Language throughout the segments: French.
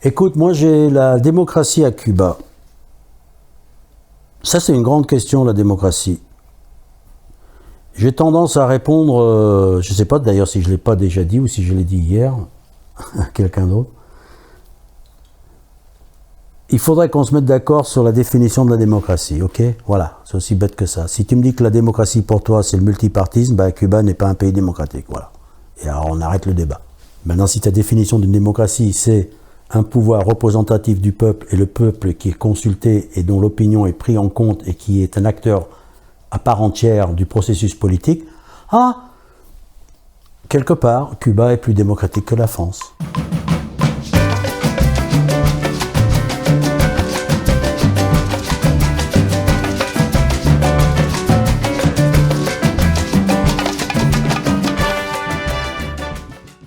Écoute, moi j'ai la démocratie à Cuba. Ça c'est une grande question, la démocratie. J'ai tendance à répondre, je ne sais pas d'ailleurs si je ne l'ai pas déjà dit ou si je l'ai dit hier à quelqu'un d'autre. Il faudrait qu'on se mette d'accord sur la définition de la démocratie, ok? Voilà, c'est aussi bête que ça. Si tu me dis que la démocratie pour toi c'est le multipartisme, bah, Cuba n'est pas un pays démocratique, voilà. Et alors on arrête le débat. Maintenant, si ta définition d'une démocratie c'est un pouvoir représentatif du peuple et le peuple qui est consulté et dont l'opinion est prise en compte et qui est un acteur à part entière du processus politique, ah, quelque part, Cuba est plus démocratique que la France.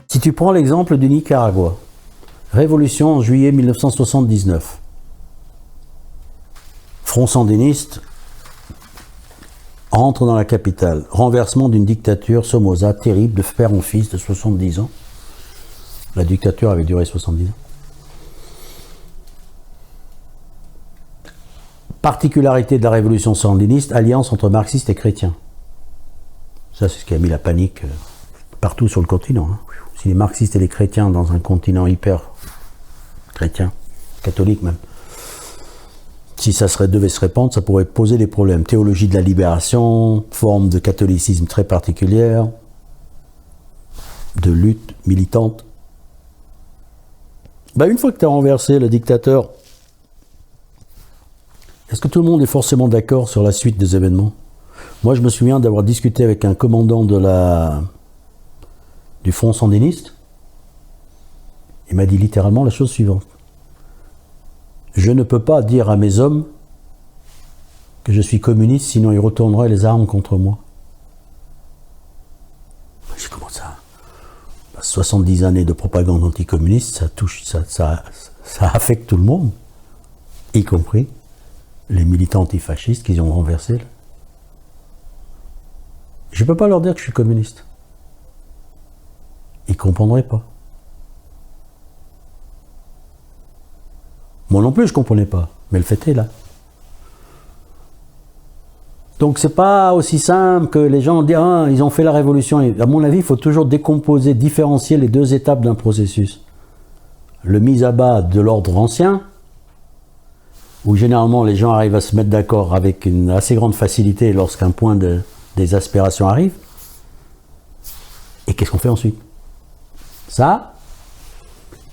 Si tu prends l'exemple du Nicaragua, révolution en juillet 1979, front sandiniste rentre dans la capitale, renversement d'une dictature Somoza terrible de père en fils de 70 ans. La dictature avait duré 70 ans. Particularité de la révolution sandiniste, alliance entre marxistes et chrétiens. Ça, c'est ce qui a mis la panique partout sur le continent. Si les marxistes et les chrétiens dans un continent hyper chrétien, catholique même, si ça devait se répandre, ça pourrait poser des problèmes. Théologie de la libération, forme de catholicisme très particulière, de lutte militante. Une fois que tu as renversé le dictateur, est-ce que tout le monde est forcément d'accord sur la suite des événements? Moi, je me souviens d'avoir discuté avec un commandant du front sandiniste. Il m'a dit littéralement la chose suivante. Je ne peux pas dire à mes hommes que je suis communiste, sinon ils retourneraient les armes contre moi. Je dis, comment ça? 70 années de propagande anticommuniste, ça affecte tout le monde, y compris les militants antifascistes qu'ils ont renversés. Je ne peux pas leur dire que je suis communiste. Ils ne comprendraient pas. Moi non plus, je ne comprenais pas, mais le fait est là. Donc c'est pas aussi simple que les gens disent ah, ils ont fait la révolution. Et à mon avis, il faut toujours décomposer, différencier les deux étapes d'un processus. Le mise à bas de l'ordre ancien, où généralement les gens arrivent à se mettre d'accord avec une assez grande facilité lorsqu'un point d'exaspération arrive. Et qu'est-ce qu'on fait ensuite? Ça,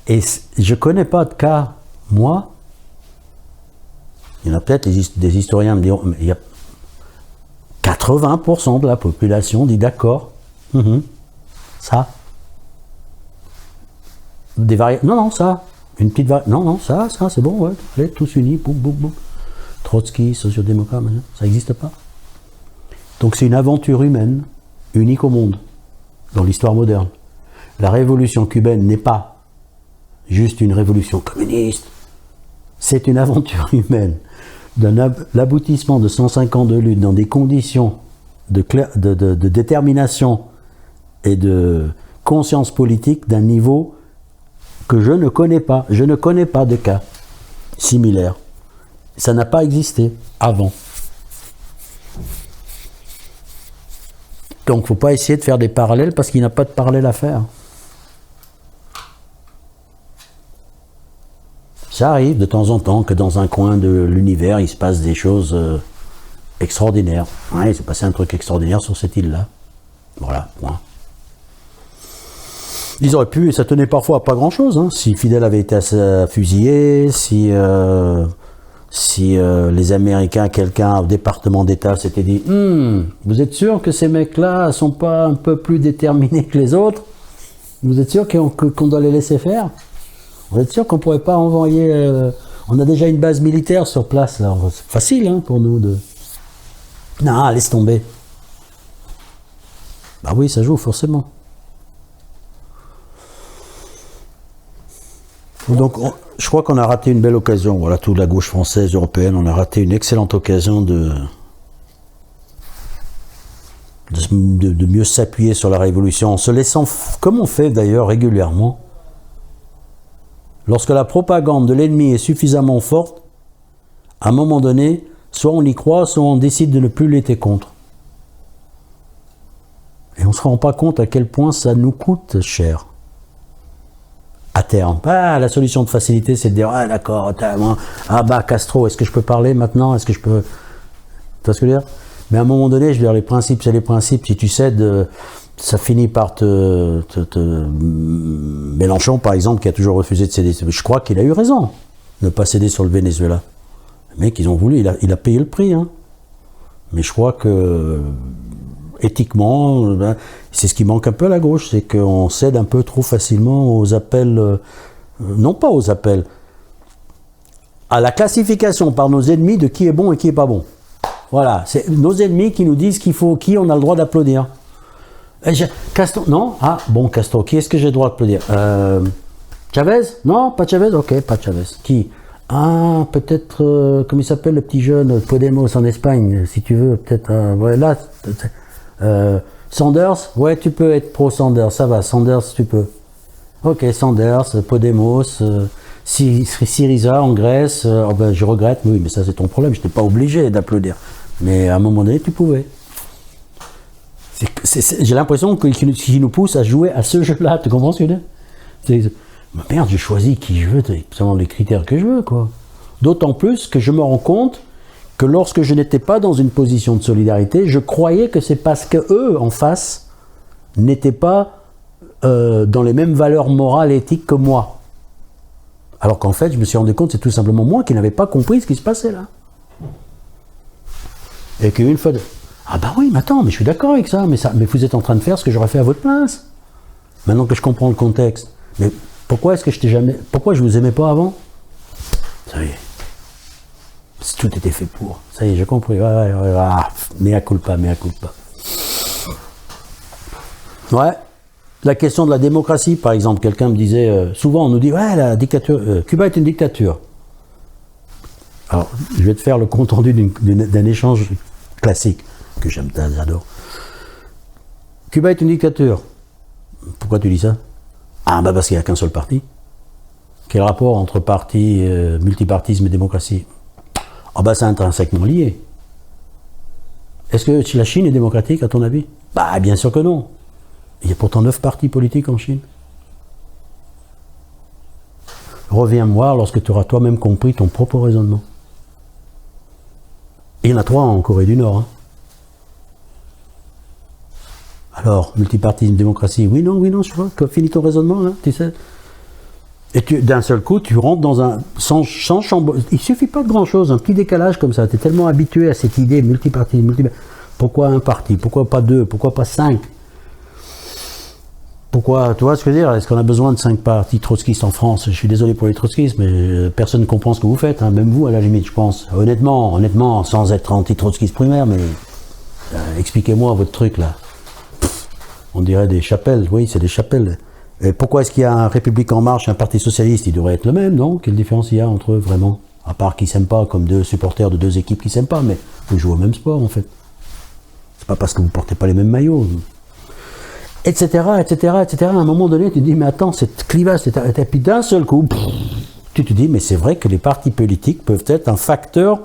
et je ne connais pas de cas, moi, il y en a peut-être des historiens me diront, mais il y a 80% de la population dit d'accord, ça. Des variations, non, ça, une petite variation, non, ça, c'est bon, ouais, allez, tous unis, boum, boum, boum. Trotsky, sociodémocrate, ça n'existe pas. Donc c'est une aventure humaine, unique au monde, dans l'histoire moderne. La révolution cubaine n'est pas juste une révolution communiste, c'est une aventure humaine, l'aboutissement de 105 ans de lutte dans des conditions de détermination et de conscience politique d'un niveau que je ne connais pas. Je ne connais pas de cas similaires. Ça n'a pas existé avant. Donc il ne faut pas essayer de faire des parallèles parce qu'il n'y a pas de parallèle à faire. Ça arrive de temps en temps que dans un coin de l'univers, il se passe des choses extraordinaires. Ouais, il s'est passé un truc extraordinaire sur cette île-là. Voilà, point. Ils auraient pu, et ça tenait parfois à pas grand-chose, si Fidel avait été fusillé, si les Américains, quelqu'un au département d'État s'était dit « vous êtes sûr que ces mecs-là sont pas un peu plus déterminés que les autres? Vous êtes sûr qu'on doit les laisser faire? Vous êtes sûr qu'on pourrait pas envoyer... on a déjà une base militaire sur place, là. C'est facile pour nous de... Non, laisse tomber. » Bah oui, ça joue forcément. Donc, je crois qu'on a raté une belle occasion. Voilà, toute la gauche française, européenne, on a raté une excellente occasion de mieux s'appuyer sur la révolution, en se laissant, comme on fait d'ailleurs régulièrement, lorsque la propagande de l'ennemi est suffisamment forte, à un moment donné, soit on y croit, soit on décide de ne plus lutter contre. Et on ne se rend pas compte à quel point ça nous coûte cher. À terme. Ah, la solution de facilité, c'est de dire, ah d'accord, ah bah Castro, est-ce que je peux parler maintenant? Est-ce que je peux... Tu vois ce que je veux dire? Mais à un moment donné, je veux dire, les principes, c'est les principes. Si tu cèdes, ça finit par Mélenchon, par exemple, qui a toujours refusé de céder. Je crois qu'il a eu raison de ne pas céder sur le Venezuela. Les mecs, ils ont voulu, il a payé le prix. Hein. Mais je crois que, éthiquement, c'est ce qui manque un peu à la gauche, c'est qu'on cède un peu trop facilement aux appels, non pas aux appels, à la classification par nos ennemis de qui est bon et qui est pas bon. Voilà, c'est nos ennemis qui nous disent qui on a le droit d'applaudir. Castro, non? Ah, bon, Castro, qui est-ce que j'ai le droit d'applaudir? Chavez? Non, pas Chavez? Ok, pas Chavez. Qui? Ah, peut-être, comment il s'appelle le petit jeune, Podemos en Espagne, si tu veux, peut-être, voilà. Sanders? Ouais, tu peux être pro-Sanders, ça va, Sanders, tu peux. Ok, Sanders, Podemos, Syriza en Grèce, ben, je regrette, oui, mais ça c'est ton problème, je n'étais pas obligé d'applaudir. Mais à un moment donné, tu pouvais. J'ai l'impression qu'il nous pousse à jouer à ce jeu-là, tu comprends ce que je veux dire? Merde, j'ai choisi qui je veux, selon les critères que je veux, quoi. D'autant plus que je me rends compte que lorsque je n'étais pas dans une position de solidarité, je croyais que c'est parce que eux, en face, n'étaient pas dans les mêmes valeurs morales et éthiques que moi. Alors qu'en fait, je me suis rendu compte que c'est tout simplement moi qui n'avais pas compris ce qui se passait là. Et qu'une fois... Ah bah oui, mais attends, mais je suis d'accord avec ça, mais vous êtes en train de faire ce que j'aurais fait à votre place. Maintenant que je comprends le contexte. Mais pourquoi est-ce que pourquoi je vous aimais pas avant? Ça y est. Tout était fait pour. Ça y est, j'ai compris. Ouais, mea culpa, mea culpa. Ouais. La question de la démocratie, par exemple, quelqu'un me disait, souvent on nous dit, ouais, la dictature, Cuba est une dictature. Alors, je vais te faire le compte rendu d'un échange classique, que j'adore. Cuba est une dictature. Pourquoi tu dis ça? Ah, bah parce qu'il n'y a qu'un seul parti. Quel rapport entre parti, multipartisme et démocratie? Ah, bah c'est intrinsèquement lié. Est-ce que la Chine est démocratique, à ton avis? Bah, bien sûr que non. Il y a pourtant 9 partis politiques en Chine. Reviens me voir lorsque tu auras toi-même compris ton propre raisonnement. Et il y en a 3 en Corée du Nord. Hein. Alors, multipartisme, démocratie, oui, non, je vois. Finis ton raisonnement, là, tu sais. Et d'un seul coup, tu rentres dans un... Sans chambre... Il suffit pas de grand-chose, un petit décalage comme ça. Tu es tellement habitué à cette idée multipartisme, Pourquoi un parti? Pourquoi pas 2? Pourquoi pas 5? Pourquoi, tu vois ce que je veux dire? Est-ce qu'on a besoin de 5 partis trotskistes en France? Je suis désolé pour les trotskistes, mais personne ne comprend ce que vous faites, hein, même vous à la limite, je pense. Honnêtement, sans être anti-trotskiste primaire, mais expliquez-moi votre truc là. On dirait des chapelles, oui, c'est des chapelles. Et pourquoi est-ce qu'il y a un République en marche, un parti socialiste? Il devrait être le même, non? Quelle différence il y a entre eux, vraiment? À part qu'ils s'aiment pas, comme 2 supporters de 2 équipes qui s'aiment pas, mais vous jouez au même sport, en fait. C'est pas parce que vous portez pas les mêmes maillots. Etc. À un moment donné, tu te dis, mais attends, cette clivage, et puis d'un seul coup, tu te dis, mais c'est vrai que les partis politiques peuvent être un facteur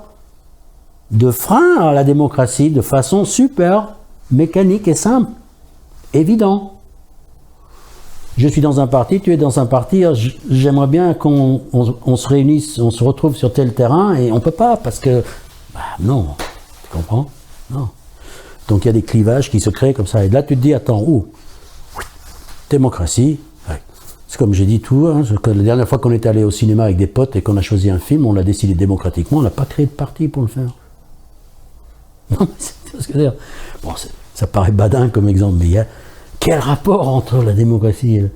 de frein à la démocratie de façon super mécanique et simple, évident. Je suis dans un parti, tu es dans un parti, j'aimerais bien qu'on se réunisse, on se retrouve sur tel terrain, et on peut pas, parce que, bah non, tu comprends? Non. Donc il y a des clivages qui se créent comme ça, et là tu te dis, attends, démocratie, ouais. C'est comme j'ai dit tout, hein, la dernière fois qu'on est allé au cinéma avec des potes et qu'on a choisi un film, on l'a décidé démocratiquement, on n'a pas créé de parti pour le faire. Non, mais c'est ce que je veux dire. Bon, ça paraît badin comme exemple, mais il y a quel rapport entre la démocratie et...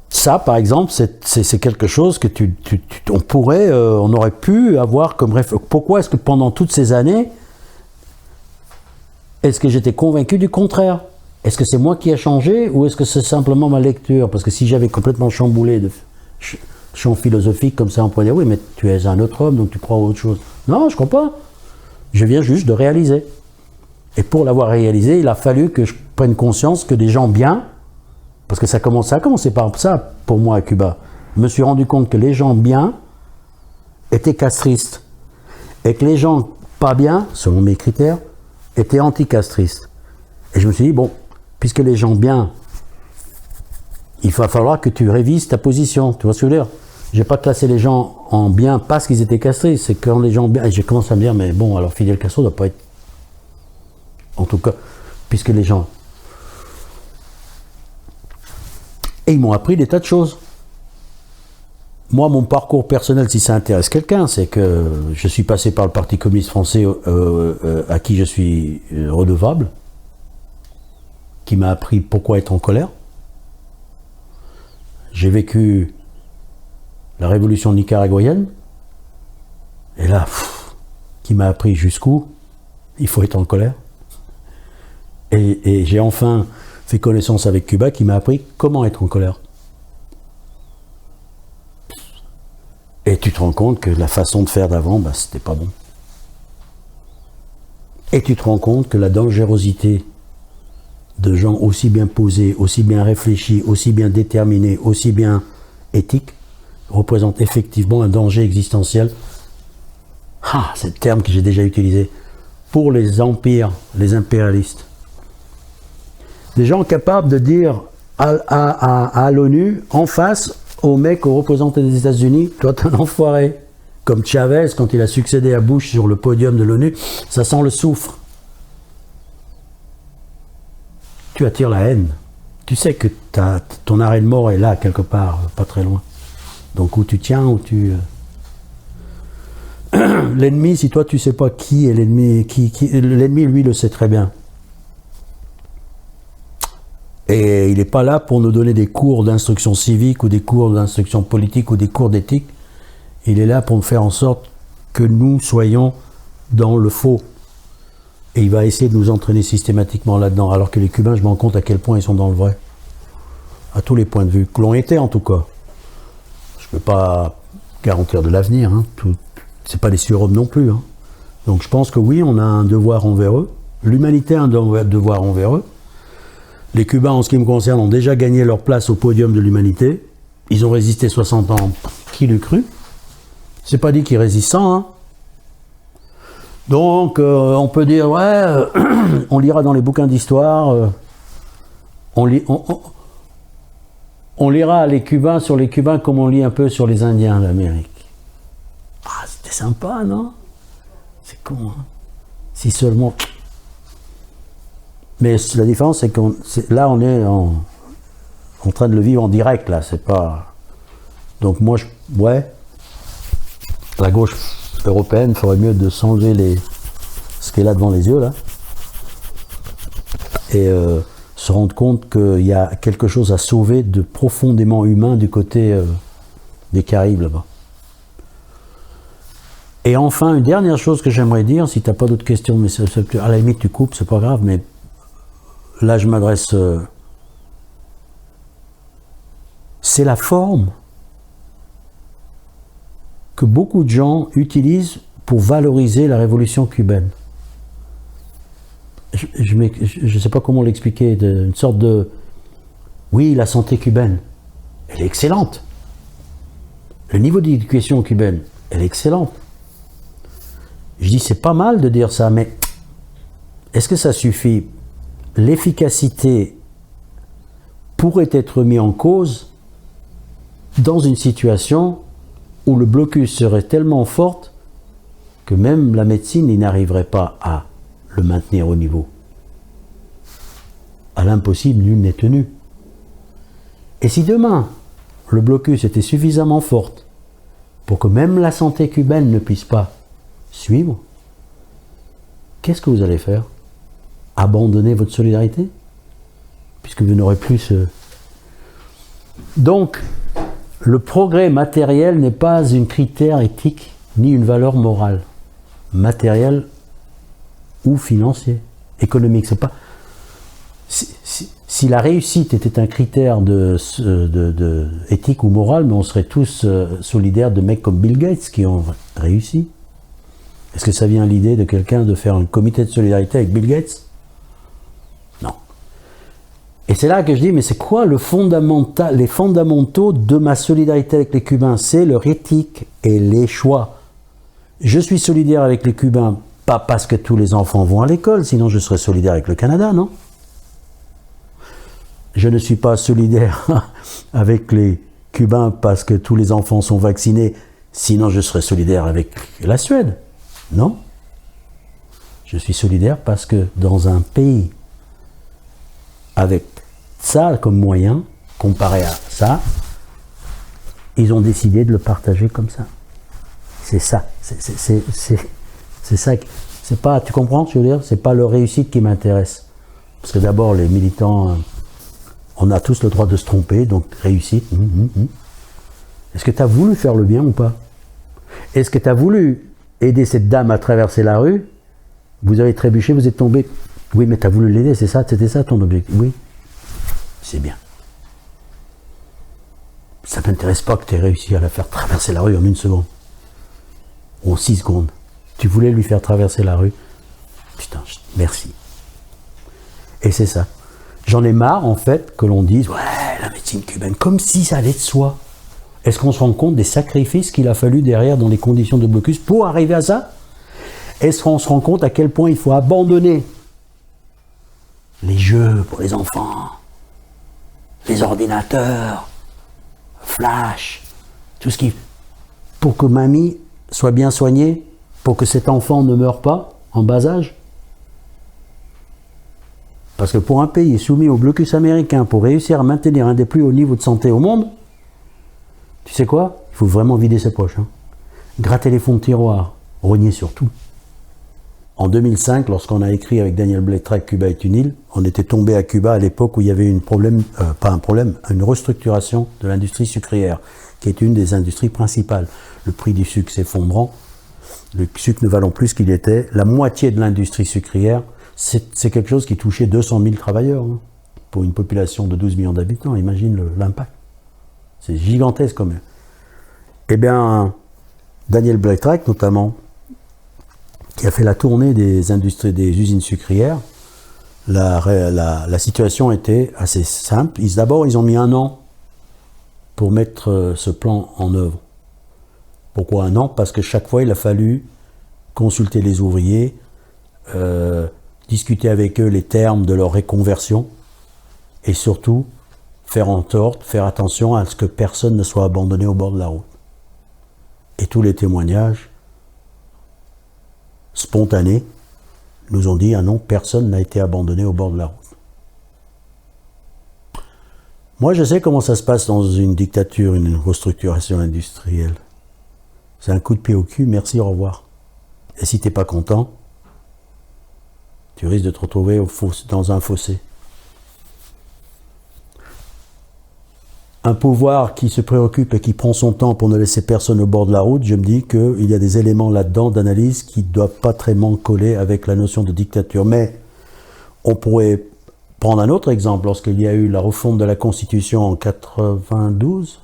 Ça, par exemple, c'est quelque chose que on aurait pu avoir comme réflexion. Pourquoi est-ce que pendant toutes ces années, est-ce que j'étais convaincu du contraire? Est-ce que c'est moi qui ai changé ou est-ce que c'est simplement ma lecture? Parce que si j'avais complètement chamboulé de champ philosophique comme ça, on pourrait dire oui, mais tu es un autre homme, donc tu crois à autre chose. Non, je ne crois pas. Je viens juste de réaliser. Et pour l'avoir réalisé, il a fallu que je prenne conscience que des gens bien, parce que ça a commencé par ça pour moi à Cuba. je me suis rendu compte que les gens bien étaient castristes et que les gens pas bien, selon mes critères, étaient anticastristes. Et je me suis dit, bon, puisque les gens bien, il va falloir que tu révises ta position. Tu vois ce que je veux dire? Je n'ai pas classé les gens en bien parce qu'ils étaient castristes, c'est quand les gens bien. Et j'ai commencé à me dire, mais bon, alors Fidel Castro ne doit pas être. En tout cas, puisque les gens. Et ils m'ont appris des tas de choses. Moi, mon parcours personnel, si ça intéresse quelqu'un, c'est que je suis passé par le Parti communiste français à qui je suis redevable, qui m'a appris pourquoi être en colère. J'ai vécu la révolution nicaraguayenne, et là, qui m'a appris jusqu'où il faut être en colère. Et j'ai enfin fait connaissance avec Cuba, qui m'a appris comment être en colère. Et tu te rends compte que la façon de faire d'avant, bah, c'était pas bon. Et tu te rends compte que la dangerosité de gens aussi bien posés, aussi bien réfléchis, aussi bien déterminés, aussi bien éthiques, représente effectivement un danger existentiel. Ah, c'est le terme que j'ai déjà utilisé. Pour les empires, les impérialistes. Des gens capables de dire à l'ONU, en face, au mec, au représentant des États-Unis, toi t'es un enfoiré. Comme Chavez, quand il a succédé à Bush sur le podium de l'ONU, ça sent le soufre. Tu attires la haine. Tu sais que ton arrêt de mort est là, quelque part, pas très loin. Donc où tu tiens, où tu... L'ennemi, si toi tu sais pas qui est l'ennemi, l'ennemi lui le sait très bien. Et il n'est pas là pour nous donner des cours d'instruction civique ou des cours d'instruction politique ou des cours d'éthique. Il est là pour faire en sorte que nous soyons dans le faux. Et il va essayer de nous entraîner systématiquement là-dedans. Alors que les Cubains, je me rends compte à quel point ils sont dans le vrai. À tous les points de vue. Que l'on était en tout cas. Je ne peux pas garantir de l'avenir. Hein. C'est pas des surhommes non plus. Hein. Donc je pense que oui, on a un devoir envers eux. L'humanité a un devoir envers eux. Les Cubains, en ce qui me concerne, ont déjà gagné leur place au podium de l'humanité. Ils ont résisté 60 ans. Qui l'eût cru? C'est pas dit qu'ils résistent 100, hein. Donc, on peut dire, ouais, on lira dans les bouquins d'histoire, on lira les Cubains sur les Cubains comme on lit un peu sur les Indiens d'Amérique. Ah, c'était sympa, non? C'est con, hein? Si seulement... Mais la différence, c'est que là, on est en train de le vivre en direct, là, c'est pas... Donc moi, ouais, la gauche européenne ferait mieux de s'enlever ce qu'elle a devant les yeux, là, et se rendre compte qu'il y a quelque chose à sauver de profondément humain du côté des Caraïbes, là-bas. Et enfin, une dernière chose que j'aimerais dire, si tu n'as pas d'autres questions, mais à la limite tu coupes, c'est pas grave, mais là je m'adresse... c'est la forme que beaucoup de gens utilisent pour valoriser la révolution cubaine. Je ne sais pas comment l'expliquer, une sorte de... Oui, la santé cubaine, elle est excellente. Le niveau d'éducation cubaine, elle est excellente. Je dis, c'est pas mal de dire ça, mais est-ce que ça suffit? L'efficacité pourrait être mise en cause dans une situation où le blocus serait tellement fort que même la médecine n'arriverait pas à le maintenir au niveau. À l'impossible, nul n'est tenu. Et si demain, le blocus était suffisamment fort pour que même la santé cubaine ne puisse pas suivre, qu'est-ce que vous allez faire? Abandonner votre solidarité? Puisque vous n'aurez plus ce... Donc, le progrès matériel n'est pas un critère éthique ni une valeur morale. Matériel ou financier, économique. C'est pas... Si la réussite était un critère éthique ou moral, mais on serait tous solidaires de mecs comme Bill Gates qui ont réussi. Est-ce que ça vient à l'idée de quelqu'un de faire un comité de solidarité avec Bill Gates? Non. Et c'est là que je dis, mais c'est quoi les fondamentaux de ma solidarité avec les Cubains? C'est leur éthique et les choix. Je suis solidaire avec les Cubains, pas parce que tous les enfants vont à l'école, sinon je serais solidaire avec le Canada, non? Je ne suis pas solidaire avec les Cubains parce que tous les enfants sont vaccinés, sinon je serais solidaire avec la Suède, non? Je suis solidaire parce que dans un pays avec ça comme moyen, comparé à ça, ils ont décidé de le partager comme ça. C'est ça. C'est ça. C'est pas, tu comprends ce que je veux dire? C'est pas leur réussite qui m'intéresse. Parce que d'abord, les militants, on a tous le droit de se tromper, donc réussite. Est-ce que tu as voulu faire le bien ou pas? Est-ce que tu as voulu aider cette dame à traverser la rue? Vous avez trébuché, vous êtes tombé. Oui, mais tu as voulu l'aider, c'est ça? C'était ça ton objectif? Oui. C'est bien. Ça ne m'intéresse pas que tu aies réussi à la faire traverser la rue en 1 seconde. Ou en 6 secondes. Tu voulais lui faire traverser la rue. Putain, merci. Et c'est ça. J'en ai marre, en fait, que l'on dise, ouais, la médecine cubaine, comme si ça allait de soi. Est-ce qu'on se rend compte des sacrifices qu'il a fallu derrière dans les conditions de blocus pour arriver à ça? Est-ce qu'on se rend compte à quel point il faut abandonner les jeux pour les enfants, les ordinateurs, Flash, tout ce qui... pour que mamie soit bien soignée, pour que cet enfant ne meure pas en bas âge? Parce que pour un pays soumis au blocus américain, pour réussir à maintenir un des plus hauts niveaux de santé au monde, tu sais quoi? Il faut vraiment vider ses poches. Gratter les fonds de tiroir, rogner sur tout. En 2005, lorsqu'on a écrit avec Daniel Bleitrach Cuba est une île, on était tombé à Cuba à l'époque où il y avait une restructuration de l'industrie sucrière, qui est une des industries principales. Le prix du sucre s'effondrant, le sucre ne valant plus ce qu'il était, la moitié de l'industrie sucrière, c'est quelque chose qui touchait 200 000 travailleurs, pour une population de 12 millions d'habitants, imagine l'impact. C'est gigantesque quand même. Eh bien, Daniel Bleitrach notamment, qui a fait la tournée des usines sucrières, la situation était assez simple. D'abord, ils ont mis 1 an pour mettre ce plan en œuvre. Pourquoi 1 an? Parce que chaque fois, il a fallu consulter les ouvriers, discuter avec eux les termes de leur reconversion, et surtout faire attention à ce que personne ne soit abandonné au bord de la route. Et tous les témoignages spontanés nous ont dit, ah non, personne n'a été abandonné au bord de la route. Moi, je sais comment ça se passe dans une dictature, une restructuration industrielle. C'est un coup de pied au cul, merci, au revoir. Et si t'es pas content, tu risques de te retrouver dans un fossé. Un pouvoir qui se préoccupe et qui prend son temps pour ne laisser personne au bord de la route, je me dis qu'il y a des éléments là-dedans d'analyse qui ne doivent pas très coller avec la notion de dictature. Mais on pourrait prendre un autre exemple. Lorsqu'il y a eu la refonte de la Constitution en 92,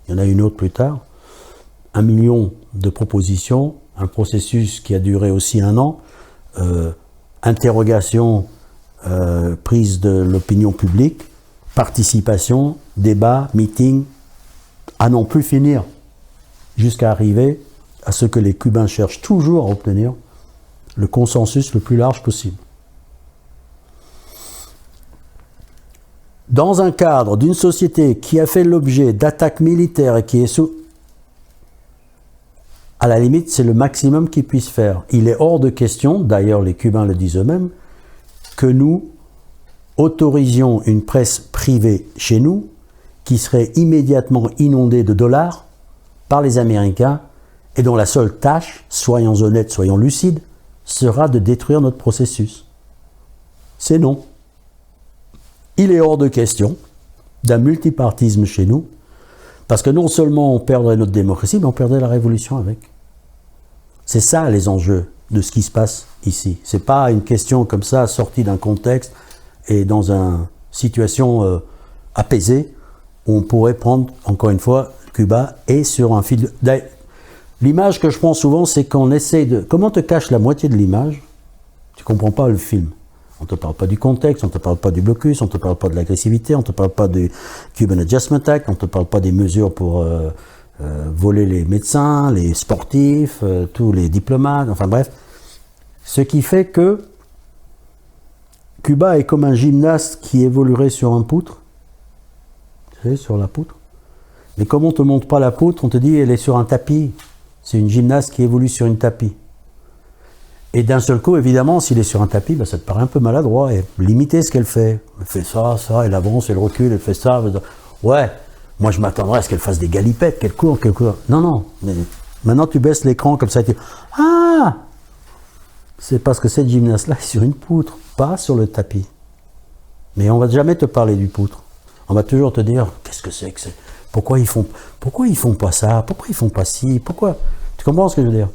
il y en a une autre plus tard, 1 million de propositions, un processus qui a duré aussi 1 an, interrogation, prise de l'opinion publique, participation, débat, meeting, à non plus finir, jusqu'à arriver à ce que les Cubains cherchent toujours à obtenir, le consensus le plus large possible. Dans un cadre d'une société qui a fait l'objet d'attaques militaires et qui est à la limite, c'est le maximum qu'ils puissent faire. Il est hors de question, d'ailleurs les Cubains le disent eux-mêmes, que nous autorisions une presse privée chez nous qui serait immédiatement inondée de dollars par les Américains et dont la seule tâche, soyons honnêtes, soyons lucides, sera de détruire notre processus. C'est non. Il est hors de question d'un multipartisme chez nous, parce que non seulement on perdrait notre démocratie, mais on perdrait la révolution avec. C'est ça les enjeux de ce qui se passe ici. C'est pas une question comme ça, sortie d'un contexte et dans une situation apaisée, où on pourrait prendre, encore une fois, Cuba et sur un fil... L'image que je prends souvent, c'est qu'on essaie de... Comment te cache la moitié de l'image? Tu comprends pas le film. On ne te parle pas du contexte, on ne te parle pas du blocus, on ne te parle pas de l'agressivité, on ne te parle pas du Cuban Adjustment Act, on ne te parle pas des mesures pour voler les médecins, les sportifs, tous les diplomates, enfin bref. Ce qui fait que Cuba est comme un gymnaste qui évoluerait sur un poutre. Tu sais, sur la poutre. Mais comme on ne te montre pas la poutre, on te dit elle est sur un tapis. C'est une gymnaste qui évolue sur une tapis. Et d'un seul coup, évidemment, s'il est sur un tapis, ben, ça te paraît un peu maladroit et limiter ce qu'elle fait. Elle fait ça, elle avance, elle recule, elle fait ça. Ouais, moi je m'attendrais à ce qu'elle fasse des galipettes, qu'elle court. Non, non. Mais maintenant tu baisses l'écran comme ça et tu... Ah! C'est parce que cette gymnaste-là est sur une poutre, pas sur le tapis. Mais on va jamais te parler du poutre. On va toujours te dire, qu'est-ce que c'est que c'est? Pourquoi ils font pas ça? Pourquoi ils font pas ci? Pourquoi? Tu comprends ce que je veux dire?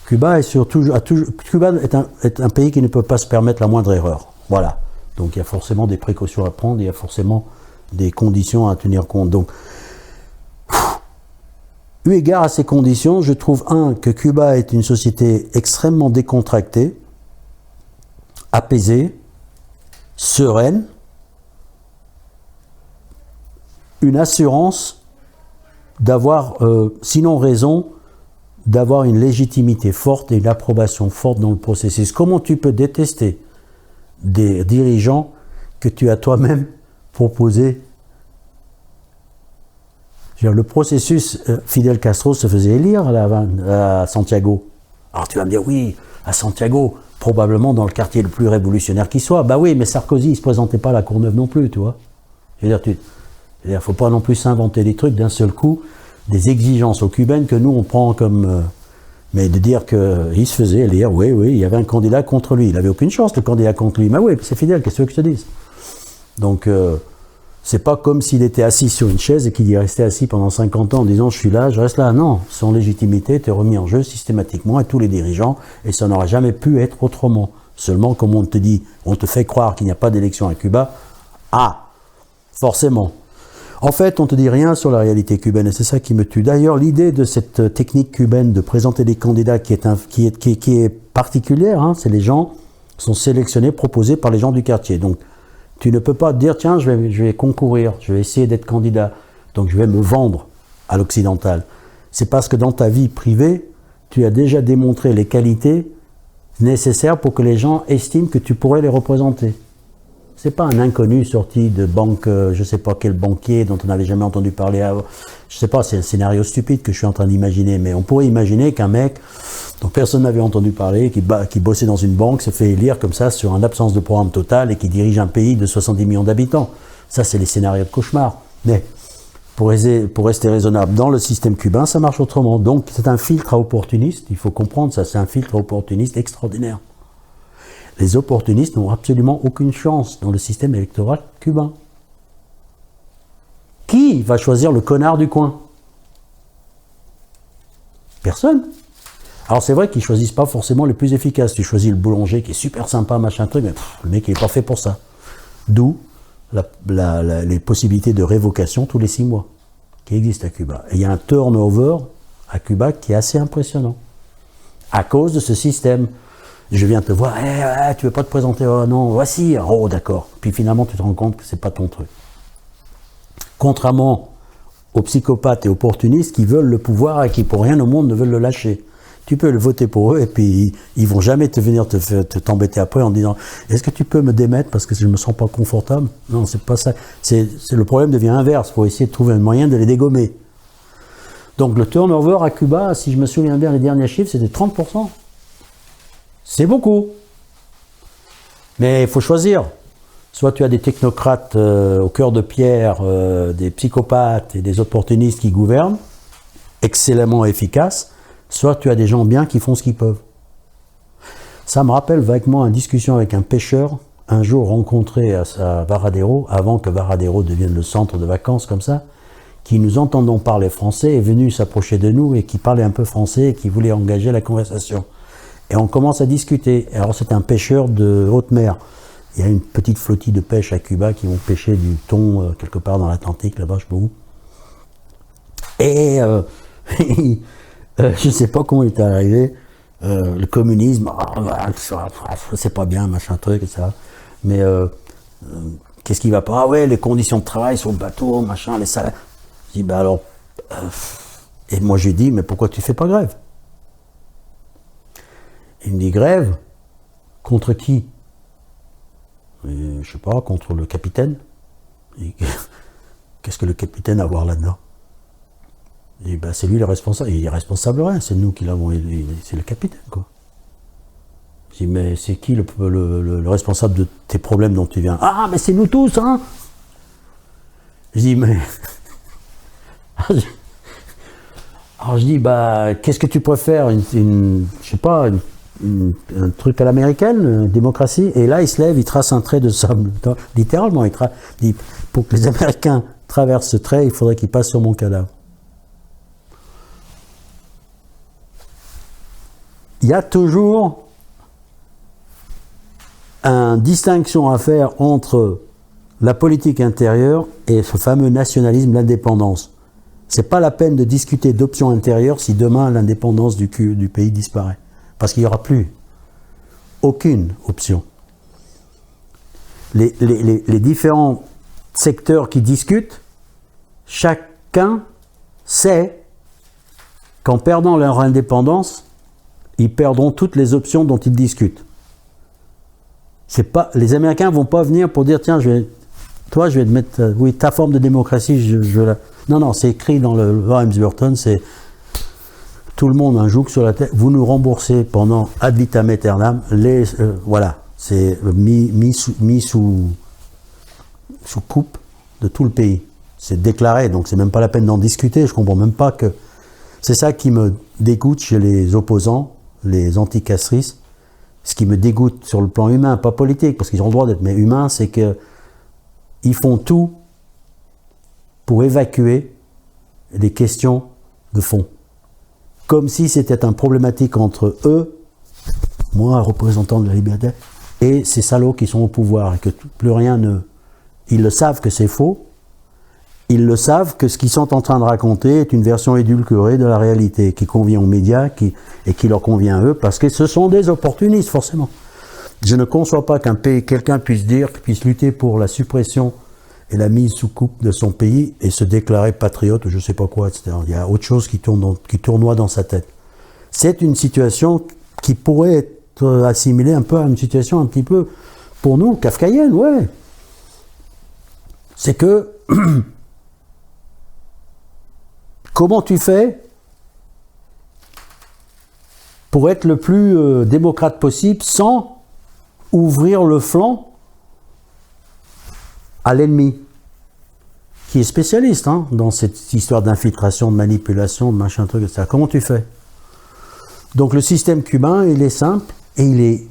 Cuba Cuba est un pays qui ne peut pas se permettre la moindre erreur. Voilà. Donc il y a forcément des précautions à prendre, il y a forcément des conditions à tenir compte. Donc, eu égard à ces conditions, je trouve que Cuba est une société extrêmement décontractée, apaisée, sereine, une assurance d'avoir, sinon raison, d'avoir une légitimité forte et une approbation forte dans le processus. Comment tu peux détester des dirigeants que tu as toi-même proposé? Le processus, Fidel Castro se faisait élire à Santiago. Alors tu vas me dire, oui, à Santiago, probablement dans le quartier le plus révolutionnaire qui soit. Bah oui, mais Sarkozy, il ne se présentait pas à la Courneuve non plus, tu vois. Je veux dire, il ne faut pas non plus s'inventer des trucs d'un seul coup, des exigences aux Cubaines que nous on prend comme... mais de dire qu'il se faisait élire, oui, il y avait un candidat contre lui. Il n'avait aucune chance, le candidat contre lui. Mais oui, c'est Fidel, qu'est-ce que je te dise? Donc, c'est pas comme s'il était assis sur une chaise et qu'il y restait assis pendant 50 ans en disant « je suis là, je reste là ». Non, son légitimité était remise en jeu systématiquement à tous les dirigeants et ça n'aurait jamais pu être autrement. Seulement, comme on te dit, on te fait croire qu'il n'y a pas d'élection à Cuba, forcément. En fait, on ne te dit rien sur la réalité cubaine et c'est ça qui me tue. D'ailleurs, l'idée de cette technique cubaine de présenter des candidats qui est particulière, hein, c'est les gens sont sélectionnés, proposés par les gens du quartier. Donc, tu ne peux pas dire, tiens, je vais concourir, je vais essayer d'être candidat, donc je vais me vendre à l'occidental. C'est parce que dans ta vie privée, tu as déjà démontré les qualités nécessaires pour que les gens estiment que tu pourrais les représenter. C'est pas un inconnu sorti de banque, je ne sais pas quel banquier dont on n'avait jamais entendu parler avant. Je ne sais pas, c'est un scénario stupide que je suis en train d'imaginer, mais on pourrait imaginer qu'un mec dont personne n'avait entendu parler, qui bossait dans une banque, se fait élire comme ça sur une absence de programme total et qui dirige un pays de 70 millions d'habitants. Ça, c'est les scénarios de cauchemar. Mais pour rester raisonnable, dans le système cubain, ça marche autrement. Donc, c'est un filtre à opportunistes, il faut comprendre ça, c'est un filtre à opportunistes extraordinaire. Les opportunistes n'ont absolument aucune chance dans le système électoral cubain. Qui va choisir le connard du coin? Personne. Alors c'est vrai qu'ils ne choisissent pas forcément les plus efficaces. Tu choisis le boulanger qui est super sympa, machin truc, mais le mec n'est pas fait pour ça. D'où les possibilités de révocation tous les 6 mois qui existent à Cuba. Et il y a un turnover à Cuba qui est assez impressionnant. À cause de ce système. Je viens te voir, tu veux pas te présenter, oh non, voici, oh d'accord. Puis finalement, tu te rends compte que c'est pas ton truc. Contrairement aux psychopathes et opportunistes qui veulent le pouvoir et qui pour rien au monde ne veulent le lâcher. Tu peux le voter pour eux et puis ils vont jamais venir t'embêter après en disant « Est-ce que tu peux me démettre parce que je me sens pas confortable ?» Non, c'est pas ça. Le problème devient inverse. Il faut essayer de trouver un moyen de les dégommer. Donc le turnover à Cuba, si je me souviens bien, les derniers chiffres, c'était 30%. C'est beaucoup. Mais il faut choisir. Soit tu as des technocrates au cœur de pierre, des psychopathes et des opportunistes qui gouvernent, excellemment efficaces, soit tu as des gens bien qui font ce qu'ils peuvent. Ça me rappelle vaguement une discussion avec un pêcheur, un jour rencontré à Varadero, avant que Varadero devienne le centre de vacances comme ça, qui nous entendons parler français, est venu s'approcher de nous et qui parlait un peu français et qui voulait engager la conversation. Et on commence à discuter. Alors c'est un pêcheur de haute mer. Il y a une petite flottille de pêche à Cuba qui vont pêcher du thon quelque part dans l'Atlantique, là-bas, je sais pas où. Et je ne sais pas comment il est arrivé. Le communisme, c'est pas bien, machin truc, et ça. mais qu'est-ce qui va pas? Ah ouais, les conditions de travail sur le bateau, machin, les salaires. Je dis, bah alors, et moi j'ai dit, mais pourquoi tu fais pas grève? Il me dit, grève? Contre qui? Et, je sais pas, contre le capitaine. Et, qu'est-ce que le capitaine a à voir là-dedans? Et ben, c'est lui le responsable. Il est responsable rien, c'est nous qui l'avons élu, c'est le capitaine, quoi. Je dis, mais c'est qui le responsable de tes problèmes dont tu viens? Ah, mais c'est nous tous, hein? Je dis, mais. Alors je dis, bah, qu'est-ce que tu préfères? Je sais pas, un truc à l'américaine, démocratie? Et là, il se lève, il trace un trait de sable. Littéralement, il dit, pour que les Américains traversent ce trait, il faudrait qu'ils passent sur mon cadavre. Il y a toujours une distinction à faire entre la politique intérieure et ce fameux nationalisme, l'indépendance. C'est pas la peine de discuter d'options intérieures si demain l'indépendance du pays disparaît. Parce qu'il n'y aura plus aucune option. Les différents secteurs qui discutent, chacun sait qu'en perdant leur indépendance, ils perdront toutes les options dont ils discutent. Les Américains ne vont pas venir pour dire, tiens, je vais te mettre, oui, ta forme de démocratie, Non, c'est écrit dans le loi Helms-Burton, c'est tout le monde un joug sur la tête, vous nous remboursez pendant ad vitam aeternam, voilà, c'est mis sous coupe de tout le pays. C'est déclaré, donc c'est même pas la peine d'en discuter, je comprends même pas que... C'est ça qui me dégoûte chez les opposants, les anticastristes. Ce qui me dégoûte sur le plan humain, pas politique, parce qu'ils ont le droit d'être, mais humain, c'est qu'ils font tout pour évacuer les questions de fond. Comme si c'était une problématique entre eux, moi, représentant de la liberté, et ces salauds qui sont au pouvoir, et que plus rien ne... Ils le savent que c'est faux, ils le savent que ce qu'ils sont en train de raconter est une version édulcorée de la réalité, qui convient aux médias et qui leur convient à eux, parce que ce sont des opportunistes, forcément. Je ne conçois pas quelqu'un puisse lutter pour la suppression et la mise sous coupe de son pays et se déclarer patriote, je ne sais pas quoi, etc. Il y a autre chose qui tournoie dans sa tête. C'est une situation qui pourrait être assimilée un peu à une situation un petit peu, pour nous, kafkaïenne, ouais. C'est que... Comment tu fais pour être le plus démocrate possible sans ouvrir le flanc à l'ennemi, qui est spécialiste dans cette histoire d'infiltration, de manipulation, de machin truc, etc. Comment tu fais? Donc le système cubain, il est simple et il est,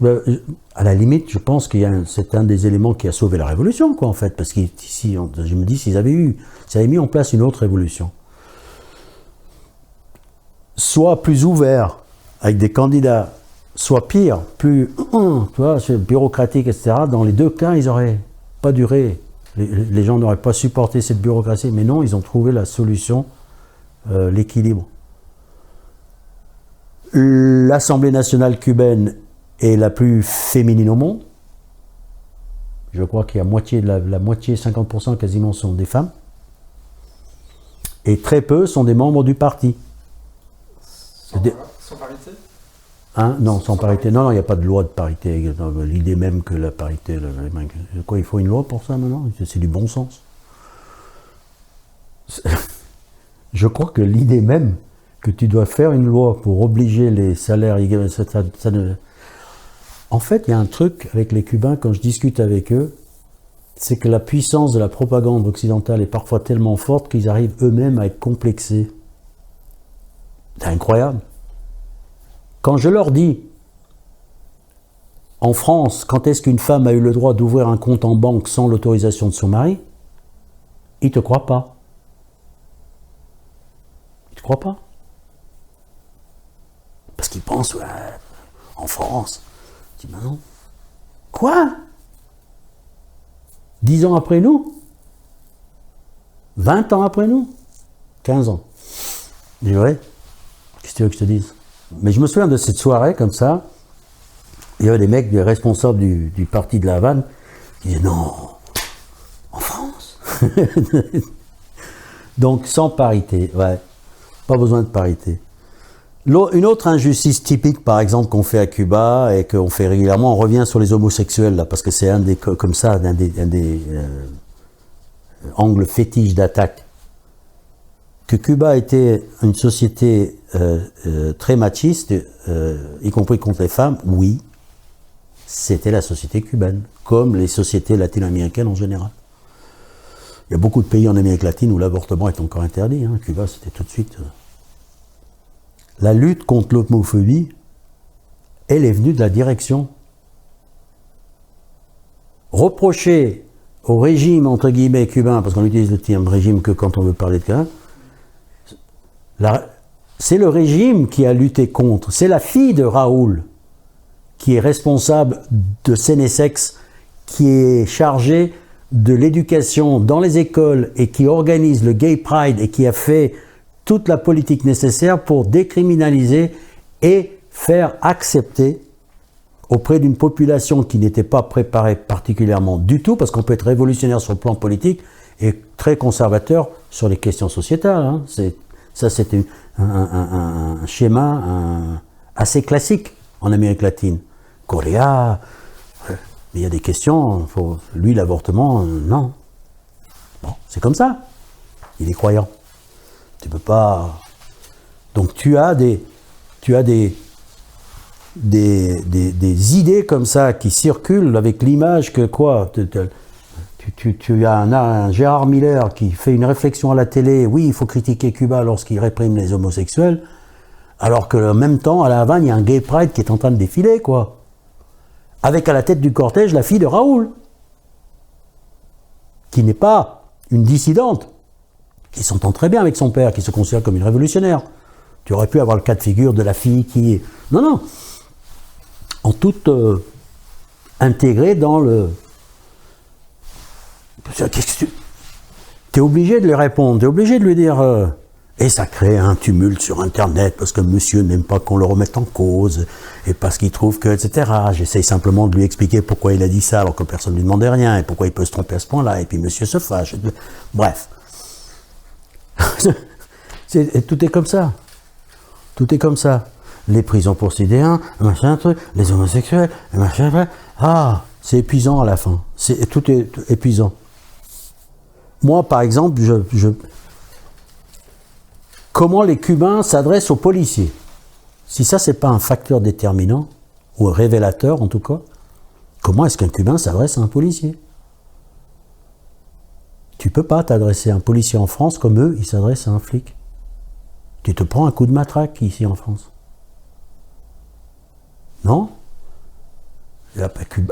à la limite, je pense que c'est un des éléments qui a sauvé la révolution, quoi, en fait, parce qu'ici, je me dis, s'ils avaient mis en place une autre révolution, soit plus ouvert avec des candidats, soit pire, plus bureaucratique, etc. Dans les deux cas, ils n'auraient pas duré. Les gens n'auraient pas supporté cette bureaucratie. Mais non, ils ont trouvé la solution, l'équilibre. L'Assemblée nationale cubaine est la plus féminine au monde. Je crois qu'il y a la moitié, 50% quasiment, sont des femmes. Et très peu sont des membres du parti. Sans parité? Non, sans parité. Non, il n'y a pas de loi de parité. L'idée même que la parité... Quoi, il faut une loi pour ça maintenant? C'est du bon sens. Je crois que l'idée même que tu dois faire une loi pour obliger les salaires... En fait, il y a un truc avec les Cubains, quand je discute avec eux, c'est que la puissance de la propagande occidentale est parfois tellement forte qu'ils arrivent eux-mêmes à être complexés. C'est incroyable. Quand je leur dis, en France, quand est-ce qu'une femme a eu le droit d'ouvrir un compte en banque sans l'autorisation de son mari, ils ne te croient pas. Ils ne te croient pas. Parce qu'ils pensent, ouais, en France. Je dis, ben non. Quoi? 10 ans après nous? 20 ans après nous? 15 ans. Je dis, ouais. Qu'est-ce que tu veux que je te dise? Mais je me souviens de cette soirée comme ça. Il y avait des mecs, des responsables du parti de La Havane, Il disait non, en France. Donc sans parité, ouais, pas besoin de parité. Une autre injustice typique, par exemple, qu'on fait à Cuba et qu'on fait régulièrement, on revient sur les homosexuels là, parce que c'est un des angles fétiches d'attaque. Que Cuba était une société très machiste, y compris contre les femmes, oui, c'était la société cubaine, comme les sociétés latino-américaines en général. Il y a beaucoup de pays en Amérique latine où l'avortement est encore interdit. Hein. Cuba, c'était tout de suite. La lutte contre l'homophobie, elle est venue de la direction. Reprocher au régime, entre guillemets, cubain, parce qu'on utilise le terme régime que quand on veut parler de Cuba, c'est le régime qui a lutté contre. C'est la fille de Raoul qui est responsable de Sénésex, qui est chargée de l'éducation dans les écoles et qui organise le Gay Pride et qui a fait toute la politique nécessaire pour décriminaliser et faire accepter auprès d'une population qui n'était pas préparée particulièrement du tout, parce qu'on peut être révolutionnaire sur le plan politique et très conservateur sur les questions sociétales. Hein. Ça, c'était un schéma assez classique en Amérique latine. Correa, il y a des questions, lui, l'avortement, non. Bon, c'est comme ça. Il est croyant. Tu peux pas... Donc tu as des idées comme ça qui circulent avec l'image que quoi, tu as un Gérard Miller qui fait une réflexion à la télé, oui, il faut critiquer Cuba lorsqu'il réprime les homosexuels, alors qu'en même temps, à La Havane, il y a un Gay Pride qui est en train de défiler, quoi. Avec à la tête du cortège la fille de Raoul, qui n'est pas une dissidente, qui s'entend très bien avec son père, qui se considère comme une révolutionnaire. Tu aurais pu avoir le cas de figure de la fille qui est... Non. En toute intégrée dans le... Tu es obligé de lui répondre, tu es obligé de lui dire... Et ça crée un tumulte sur Internet, parce que monsieur n'aime pas qu'on le remette en cause, et parce qu'il trouve que, etc. J'essaye simplement de lui expliquer pourquoi il a dit ça, alors que personne ne lui demandait rien, et pourquoi il peut se tromper à ce point-là, et puis monsieur se fâche. Bref. Tout est comme ça. Tout est comme ça. Les prisons pour sidéens, machin truc, les homosexuels, machin. Ah, c'est épuisant à la fin. Tout est épuisant. Moi, par exemple, comment les Cubains s'adressent aux policiers? Si ça, c'est pas un facteur déterminant, ou révélateur en tout cas, comment est-ce qu'un Cubain s'adresse à un policier? Tu peux pas t'adresser à un policier en France comme eux, ils s'adressent à un flic. Tu te prends un coup de matraque ici en France. Non?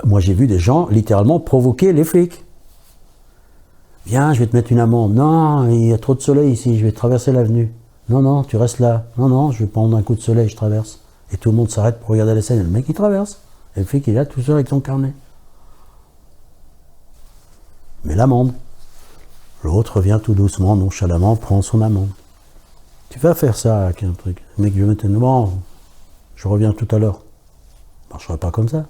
Moi j'ai vu des gens littéralement provoquer les flics. Viens, je vais te mettre une amende. Non, il y a trop de soleil ici, je vais traverser l'avenue. Non, tu restes là. Non, je vais prendre un coup de soleil, je traverse. Et tout le monde s'arrête pour regarder la scène. Et le mec il traverse. Et le flic il est là tout seul avec son carnet. Mais l'amende. L'autre revient tout doucement, nonchalamment, prend son amende. Tu vas faire ça avec un truc. Le mec, je vais mettre une amende. Je reviens tout à l'heure. Ça ne marcherait pas comme ça.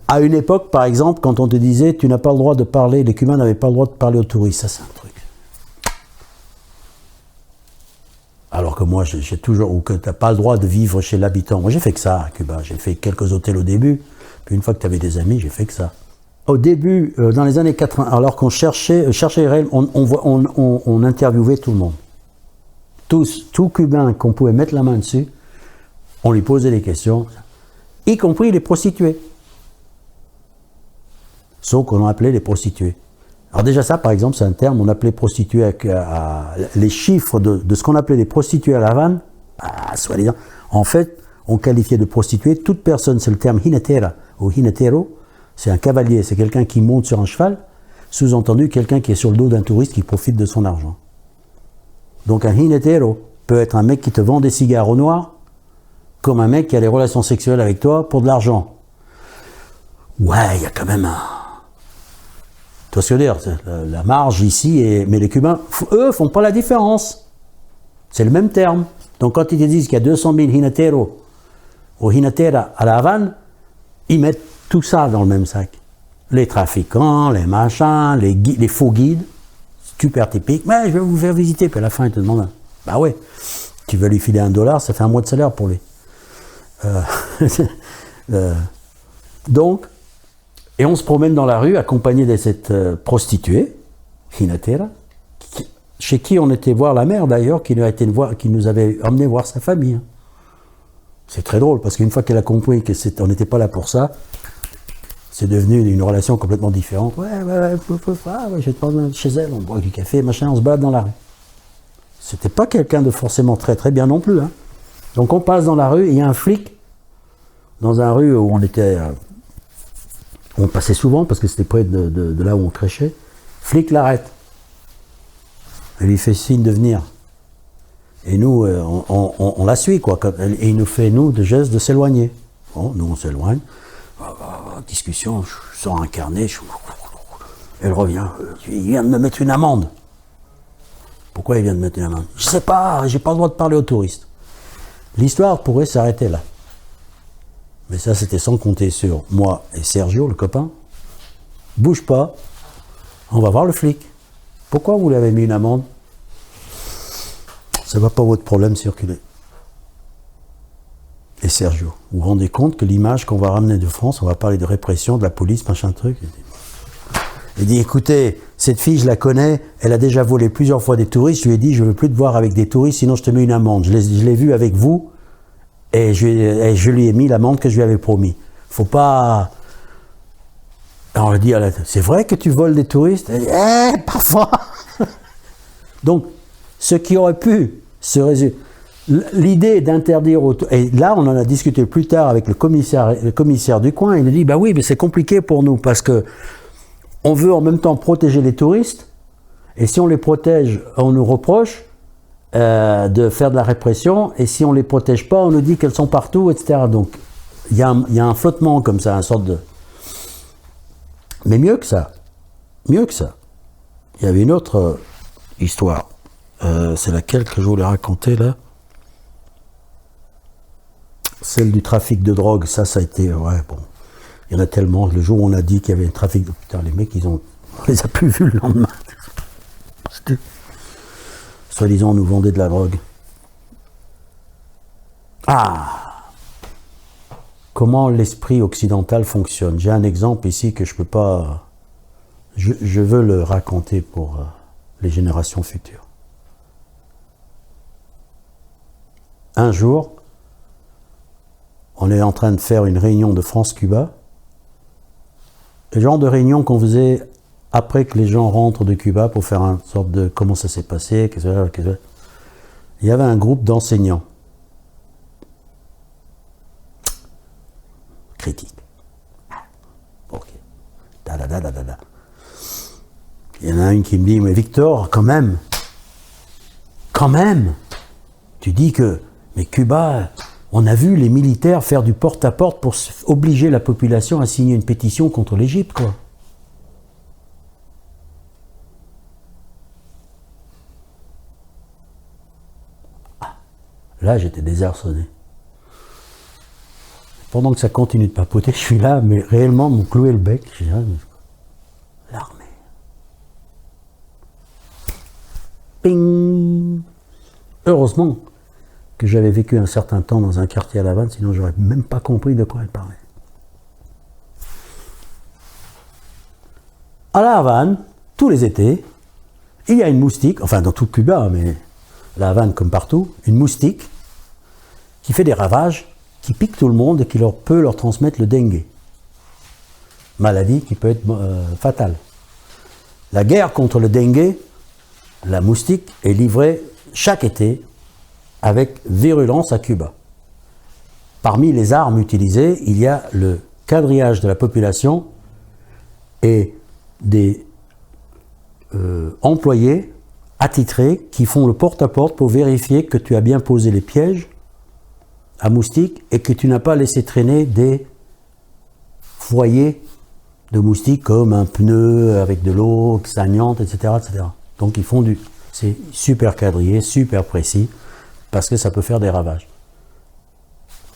À une époque, par exemple, quand on te disait tu n'as pas le droit de parler, les Cubains n'avaient pas le droit de parler aux touristes. Ça, c'est un truc. Alors que moi, j'ai toujours... Ou que tu n'as pas le droit de vivre chez l'habitant. Moi, j'ai fait que ça à Cuba. J'ai fait quelques hôtels au début. Puis une fois que tu avais des amis, j'ai fait que ça. Au début, dans les années 80, alors qu'on cherchait on interviewait tout le monde. Tout Cubain qu'on pouvait mettre la main dessus, on lui posait des questions, y compris les prostituées. Sauf qu'on appelait les prostituées. Alors déjà ça, par exemple, c'est un terme, on appelait prostituées les chiffres de ce qu'on appelait les prostituées à La Havane, soi-disant, en fait, on qualifiait de prostituée toute personne, c'est le terme jinetera ou jinetero. C'est un cavalier, c'est quelqu'un qui monte sur un cheval, sous-entendu quelqu'un qui est sur le dos d'un touriste qui profite de son argent. Donc un jinetero peut être un mec qui te vend des cigares au noir, comme un mec qui a des relations sexuelles avec toi pour de l'argent. Ouais, il y a quand même un... Tu vois ce que je veux dire? La marge ici, mais les Cubains, eux, font pas la différence. C'est le même terme. Donc quand ils te disent qu'il y a 200 000 jineteros ou jinetera à La Havane, ils mettent tout ça dans le même sac. Les trafiquants, les machins, les faux guides, super typique. Mais je vais vous faire visiter. Puis à la fin, ils te demandent, bah ouais, tu veux lui filer $1, ça fait un mois de salaire pour lui. Donc, et on se promène dans la rue accompagné de cette prostituée, Hinatera, chez qui on était voir la mère d'ailleurs, qui nous avait emmené voir sa famille. C'est très drôle, parce qu'une fois qu'elle a compris qu'on n'était pas là pour ça, c'est devenu une relation complètement différente. Ouais, je vais te prendre chez elle, on boit du café, machin, on se balade dans la rue. C'était pas quelqu'un de forcément très très bien non plus. Hein. Donc on passe dans la rue, et il y a un flic, dans un rue où on passait souvent, parce que c'était près de là où on crêchait, flic l'arrête. Il lui fait signe de venir. Et nous, on la suit, quoi. Et il nous fait, nous, de gestes de s'éloigner. Bon, nous, on s'éloigne. Discussion, je sors un carnet. Elle revient. Il vient de me mettre une amende. Pourquoi il vient de me mettre une amende? Je sais pas, j'ai pas le droit de parler aux touristes. L'histoire pourrait s'arrêter là. Mais ça, c'était sans compter sur moi et Sergio, le copain. Bouge pas, on va voir le flic. Pourquoi vous lui avez mis une amende? Ça va pas votre problème circuler. Et Sergio, vous vous rendez compte que l'image qu'on va ramener de France, on va parler de répression, de la police, machin truc. Il dit, écoutez, cette fille, je la connais, elle a déjà volé plusieurs fois des touristes, je lui ai dit, je veux plus te voir avec des touristes, sinon je te mets une amende. Je l'ai vue avec vous, et je lui ai mis l'amende que je lui avais promis. Faut pas... Alors on lui dit, c'est vrai que tu voles des touristes? Elle dit, parfois. Donc, ce qui aurait pu se résumer, l'idée d'interdire, et là on en a discuté plus tard avec le commissaire du coin, il nous dit, bah oui, mais c'est compliqué pour nous, parce que on veut en même temps protéger les touristes, et si on les protège, on nous reproche de faire de la répression, et si on les protège pas, on nous dit qu'elles sont partout, etc. Donc, il y a un flottement comme ça, une sorte de... Mais mieux que ça, il y avait une autre histoire, c'est laquelle que je voulais raconter là, celle du trafic de drogue. Ça a été, ouais, bon, il y en a tellement, le jour où on a dit qu'il y avait un trafic de... Putain, les mecs, on les a plus vus le lendemain. Soi-disant, on nous vendait de la drogue. Comment l'esprit occidental fonctionne. J'ai un exemple ici que je peux pas... Je veux le raconter pour les générations futures. Un jour, on est en train de faire une réunion de France-Cuba. Le genre de réunion qu'on faisait après que les gens rentrent de Cuba pour faire une sorte de comment ça s'est passé. Il y avait un groupe d'enseignants. Critique. Ok. Il y en a une qui me dit, mais Victor, quand même, tu dis que, mais Cuba, on a vu les militaires faire du porte-à-porte pour obliger la population à signer une pétition contre l'Égypte, quoi. Là, j'étais désarçonné. Pendant que ça continue de papoter, je suis là, mais réellement, me clouer le bec. Je dis, l'armée. Ping. Heureusement que j'avais vécu un certain temps dans un quartier à La Havane, sinon j'aurais même pas compris de quoi elle parlait. À La Havane, tous les étés, il y a une moustique, enfin dans tout Cuba, mais La Havane comme partout, une moustique qui fait des ravages, qui pique tout le monde et qui peut leur transmettre le dengue. Maladie qui peut être fatale. La guerre contre le dengue, la moustique, est livrée chaque été avec virulence à Cuba. Parmi les armes utilisées, il y a le quadrillage de la population et des employés attitrés qui font le porte-à-porte pour vérifier que tu as bien posé les pièges à moustiques et que tu n'as pas laissé traîner des foyers de moustiques comme un pneu avec de l'eau saignante, etc., etc. Donc ils font c'est super quadrillé, super précis, parce que ça peut faire des ravages.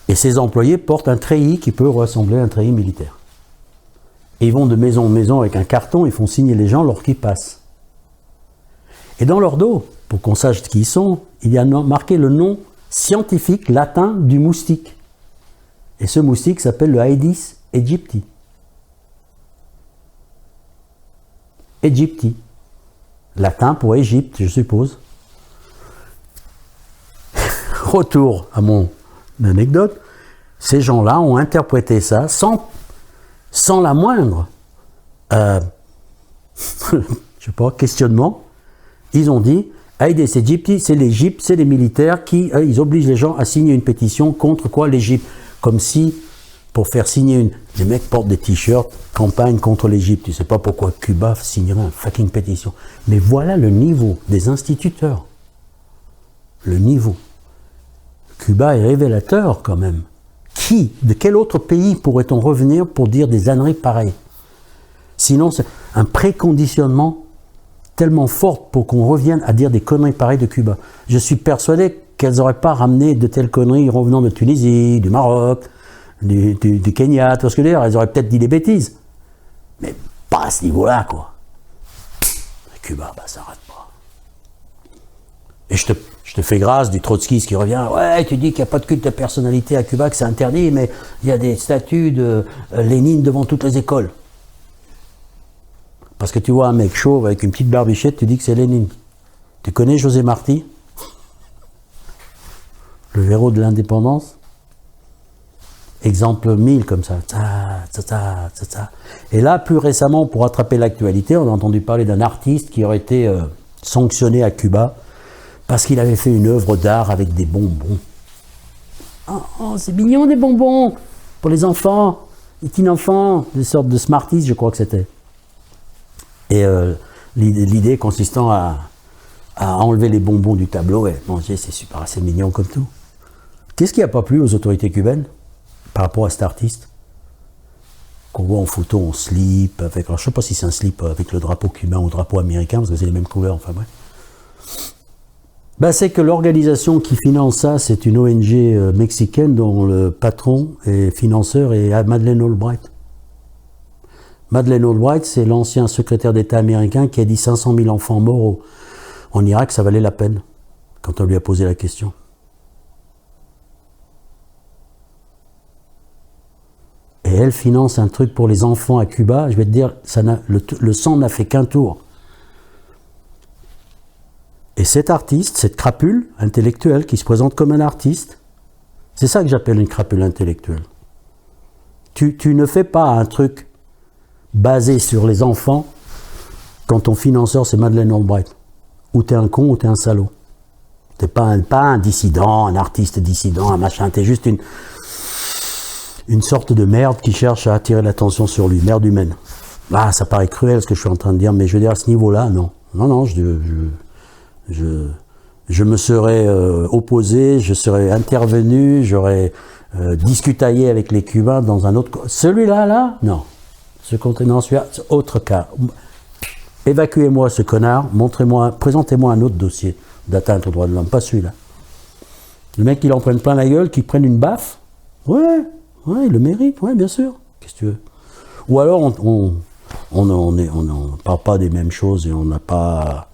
Et ces employés portent un treillis qui peut ressembler à un treillis militaire. Et ils vont de maison en maison avec un carton, ils font signer les gens lorsqu'ils passent. Et dans leur dos, pour qu'on sache qui ils sont, il y a marqué le nom scientifique latin du moustique. Et ce moustique s'appelle le Aedes aegypti. Aegypti. Latin pour Égypte, je suppose. Retour à mon anecdote. Ces gens-là ont interprété ça sans la moindre je sais pas, questionnement. Ils ont dit Aedes aegypti, c'est l'Égypte, c'est les militaires qui ils obligent les gens à signer une pétition contre quoi l'Égypte. Comme si, pour faire signer les mecs portent des t-shirts, campagne contre l'Égypte. Tu sais pas pourquoi Cuba signerait une fucking pétition. Mais voilà le niveau des instituteurs. Le niveau. Cuba est révélateur quand même. De quel autre pays pourrait-on revenir pour dire des âneries pareilles? Sinon, c'est un préconditionnement tellement fort pour qu'on revienne à dire des conneries pareilles de Cuba. Je suis persuadé qu'elles n'auraient pas ramené de telles conneries revenant de Tunisie, du Maroc, du Kenya, tout ce que d'ailleurs, elles auraient peut-être dit des bêtises. Mais pas à ce niveau-là, quoi. Cuba, bah, ça rate pas. Et je te fais grâce du trotskiste qui revient. Ouais, tu dis qu'il n'y a pas de culte de personnalité à Cuba, que c'est interdit, mais il y a des statues de Lénine devant toutes les écoles. Parce que tu vois un mec chauve avec une petite barbichette, tu dis que c'est Lénine. Tu connais José Marti? Le verrou de l'indépendance? Exemple 1000 comme ça. Et là, plus récemment, pour rattraper l'actualité, on a entendu parler d'un artiste qui aurait été sanctionné à Cuba parce qu'il avait fait une œuvre d'art avec des bonbons. Oh, c'est mignon des bonbons pour les enfants, les petits enfants, des sortes de Smarties, je crois que c'était. Et l'idée consistant à enlever les bonbons du tableau et manger, c'est super, c'est mignon comme tout. Qu'est-ce qui n'a pas plu aux autorités cubaines par rapport à cet artiste qu'on voit en photo en slip, avec, alors je ne sais pas si c'est un slip avec le drapeau cubain ou le drapeau américain, parce que c'est les mêmes couleurs, enfin bref. Ben, c'est que l'organisation qui finance ça, c'est une ONG mexicaine dont le patron et financeur est Madeleine Albright. Madeleine Albright, c'est l'ancien secrétaire d'État américain qui a dit 500 000 enfants morts en Irak, ça valait la peine, quand on lui a posé la question. Et elle finance un truc pour les enfants à Cuba, je vais te dire, le sang n'a fait qu'un tour. Et cet artiste, cette crapule intellectuelle qui se présente comme un artiste, c'est ça que j'appelle une crapule intellectuelle. Tu ne fais pas un truc basé sur les enfants quand ton financeur c'est Madeleine Albright. Ou t'es un con ou t'es un salaud. T'es pas un dissident, un artiste dissident, un machin, t'es juste une sorte de merde qui cherche à attirer l'attention sur lui, merde humaine. Ah, ça paraît cruel ce que je suis en train de dire, mais je veux dire à ce niveau-là, non. Non, je me serais opposé, je serais intervenu, j'aurais discutaillé avec les Cubains dans un autre... Celui-là, là, non. Ce contenant, celui-là, autre cas. Évacuez-moi ce connard, présentez-moi un autre dossier d'atteinte aux droits de l'homme, pas celui-là. Le mec, il en prenne plein la gueule, qu'il prenne une baffe, ouais, il le mérite, ouais, bien sûr. Qu'est-ce que tu veux? Ou alors, on parle pas des mêmes choses et on n'a pas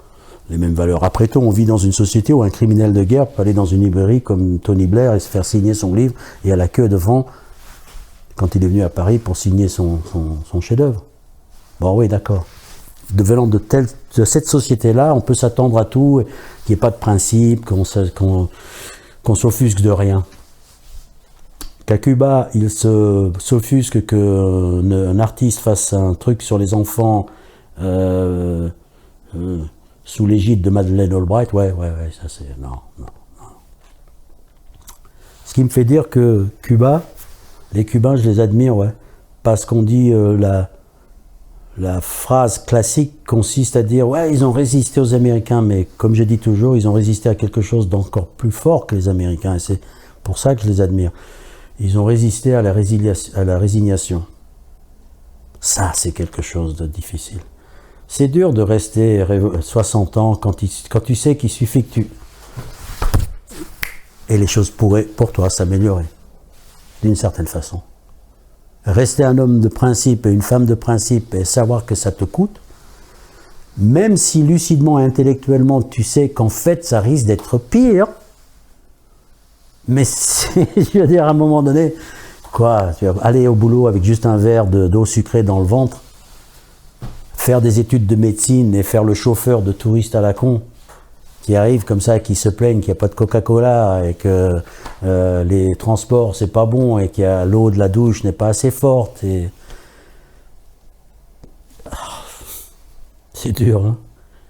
les mêmes valeurs. Après tout, on vit dans une société où un criminel de guerre peut aller dans une librairie comme Tony Blair et se faire signer son livre et à la queue devant quand il est venu à Paris pour signer son chef-d'œuvre. Bon, oui, d'accord. Devenant de cette société-là, on peut s'attendre à tout, qu'il n'y ait pas de principe, qu'on s'offusque de rien. Qu'à Cuba, il s'offusque qu'un artiste fasse un truc sur les enfants sous l'égide de Madeleine Albright, ouais, ça c'est... Non. Ce qui me fait dire que Cuba, les Cubains, je les admire, ouais, parce qu'on dit la phrase classique consiste à dire, ouais, ils ont résisté aux Américains, mais comme je dis toujours, ils ont résisté à quelque chose d'encore plus fort que les Américains, et c'est pour ça que je les admire. Ils ont résisté à la résignation. Ça, c'est quelque chose de difficile. C'est dur de rester 60 ans quand tu sais qu'il suffit que tu... Et les choses pourraient, pour toi, s'améliorer, d'une certaine façon. rester un homme de principe et une femme de principe et savoir que ça te coûte, même si lucidement et intellectuellement tu sais qu'en fait ça risque d'être pire, mais je veux dire à un moment donné, quoi, tu vas aller au boulot avec juste un verre d'eau sucrée dans le ventre, faire des études de médecine et faire le chauffeur de touristes à la con, qui arrivent comme ça, qui se plaignent qu'il n'y a pas de Coca-Cola et que les transports c'est pas bon et que l'eau de la douche n'est pas assez forte. Et... c'est dur, hein.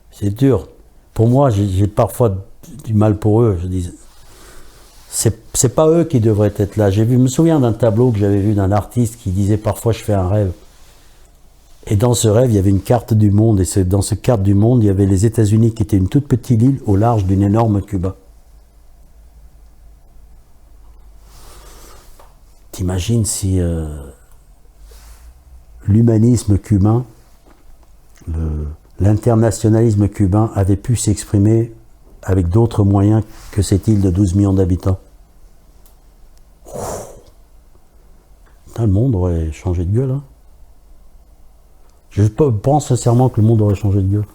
C'est dur. Pour moi, j'ai parfois du mal pour eux. Je dis, c'est pas eux qui devraient être là. Je me souviens d'un tableau que j'avais vu d'un artiste qui disait parfois je fais un rêve. Et dans ce rêve, il y avait une carte du monde, et dans cette carte du monde, il y avait les États-Unis qui étaient une toute petite île au large d'une énorme Cuba. T'imagines si l'humanisme cubain, l'internationalisme cubain avait pu s'exprimer avec d'autres moyens que cette île de 12 millions d'habitants. Le monde aurait changé de gueule, hein. Je pense sincèrement que le monde aurait changé de gueule.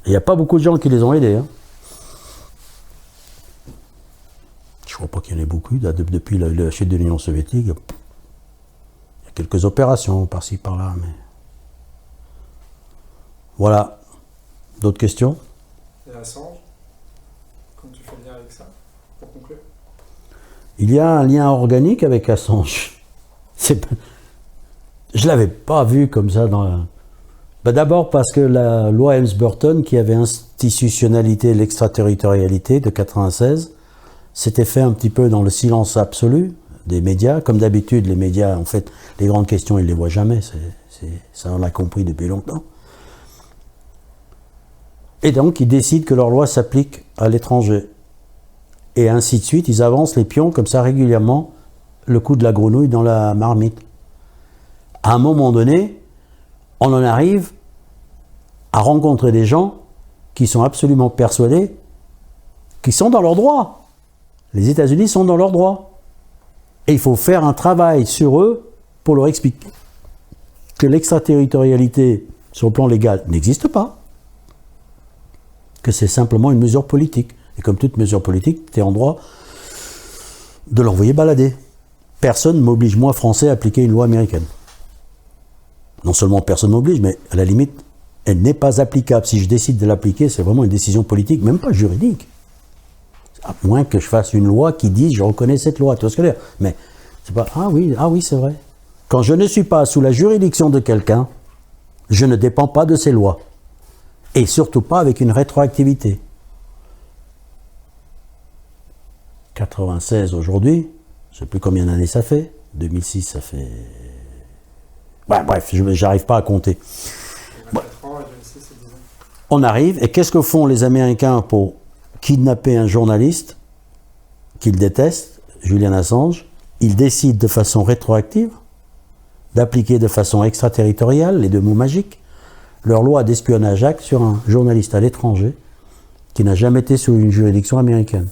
Il n'y a pas beaucoup de gens qui les ont aidés, hein. Je ne crois pas qu'il y en ait beaucoup. Depuis la chute de l'Union soviétique, il y a quelques opérations par-ci, par-là. Mais... voilà. D'autres questions? Et Assange, comment tu fais le lien avec ça, pour conclure? Il y a un lien organique avec Assange. Je ne l'avais pas vu comme ça dans la... D'abord parce que la loi Helms-Burton, qui avait institutionnalisé l'extraterritorialité de 1996, s'était fait un petit peu dans le silence absolu des médias. Comme d'habitude, les médias, en fait, les grandes questions, ils ne les voient jamais. Ça, on l'a compris depuis longtemps. Et donc, ils décident que leur loi s'applique à l'étranger. Et ainsi de suite, ils avancent les pions comme ça régulièrement, le coup de la grenouille dans la marmite. À un moment donné, on en arrive à rencontrer des gens qui sont absolument persuadés qu'ils sont dans leurs droits. Les États-Unis sont dans leurs droits. Et il faut faire un travail sur eux pour leur expliquer que l'extraterritorialité sur le plan légal n'existe pas, que c'est simplement une mesure politique. Et comme toute mesure politique, tu es en droit de l'envoyer balader. Personne ne m'oblige, moi, Français, à appliquer une loi américaine. Non seulement personne ne m'oblige, mais à la limite, elle n'est pas applicable. Si je décide de l'appliquer, c'est vraiment une décision politique, même pas juridique. À moins que je fasse une loi qui dise « je reconnais cette loi ». Tu vois ce que je veux dire? Mais c'est pas « ah oui, c'est vrai ». Quand je ne suis pas sous la juridiction de quelqu'un, je ne dépends pas de ses lois. Et surtout pas avec une rétroactivité. 96 aujourd'hui, je ne sais plus combien d'années ça fait. 2006, ça fait... ouais, bref, j'arrive pas à compter. Ouais. On arrive, et qu'est-ce que font les Américains pour kidnapper un journaliste qu'ils détestent, Julian Assange? Ils décident de façon rétroactive d'appliquer de façon extraterritoriale, les deux mots magiques, leur loi d'espionnage acte sur un journaliste à l'étranger qui n'a jamais été sous une juridiction américaine.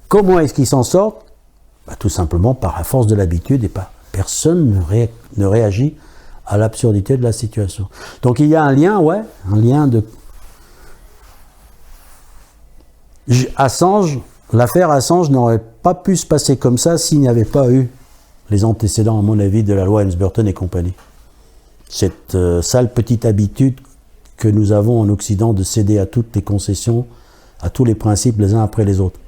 Comment est-ce qu'ils s'en sortent? Tout simplement par la force de l'habitude et pas. Personne ne réagit à l'absurdité de la situation. Donc il y a un lien, ouais, un lien de... Assange, l'affaire Assange n'aurait pas pu se passer comme ça s'il n'y avait pas eu les antécédents, à mon avis, de la loi Helms-Burton et compagnie. Cette sale petite habitude que nous avons en Occident de céder à toutes les concessions, à tous les principes les uns après les autres.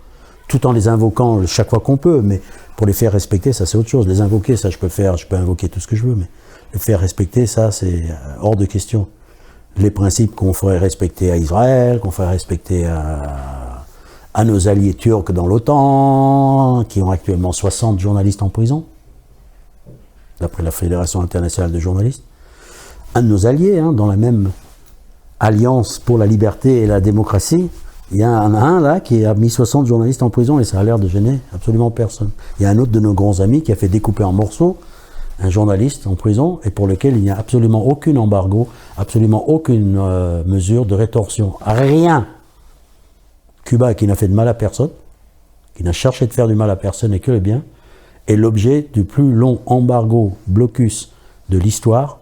Tout en les invoquant chaque fois qu'on peut, mais pour les faire respecter, ça c'est autre chose. Les invoquer, ça je peux invoquer tout ce que je veux, mais les faire respecter, ça c'est hors de question. Les principes qu'on ferait respecter à Israël, qu'on ferait respecter à nos alliés turcs dans l'OTAN, qui ont actuellement 60 journalistes en prison, d'après la Fédération internationale de journalistes. Un de nos alliés, dans la même alliance pour la liberté et la démocratie, il y a un là qui a mis 60 journalistes en prison et ça a l'air de gêner absolument personne. Il y a un autre de nos grands amis qui a fait découper en morceaux un journaliste en prison et pour lequel il n'y a absolument aucun embargo, absolument aucune mesure de rétorsion. Rien. Cuba qui n'a fait de mal à personne, qui n'a cherché de faire du mal à personne et que le bien, est l'objet du plus long embargo, blocus de l'histoire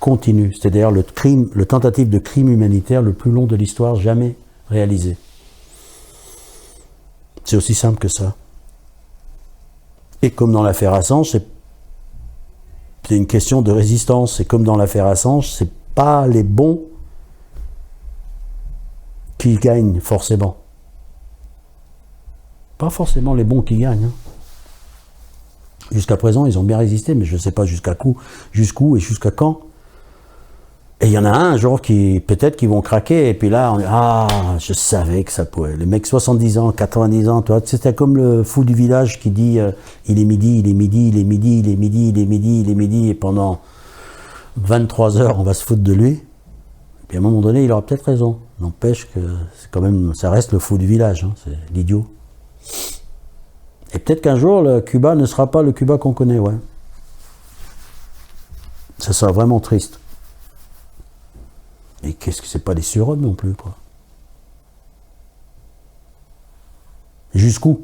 continue. C'est-à-dire le tentative de crime humanitaire le plus long de l'histoire jamais réalisé. C'est aussi simple que ça. Et comme dans l'affaire Assange, c'est une question de résistance. Et comme dans l'affaire Assange, c'est pas les bons qui gagnent forcément. Pas forcément les bons qui gagnent. Jusqu'à présent, ils ont bien résisté, mais je ne sais pas jusqu'où et jusqu'à quand. Et il y en a un jour qui, peut-être qu'ils vont craquer, et puis là, je savais que ça pouvait. Les mecs 70 ans, 90 ans, toi, c'était comme le fou du village qui dit il est midi, il est midi, il est midi, il est midi, il est midi, il est midi, et pendant 23 heures, on va se foutre de lui. Et puis à un moment donné, il aura peut-être raison. N'empêche que c'est quand même, ça reste le fou du village, c'est l'idiot. Et peut-être qu'un jour, le Cuba ne sera pas le Cuba qu'on connaît, ouais. Ça sera vraiment triste. Et qu'est-ce que c'est pas des surhommes non plus, quoi. Jusqu'où?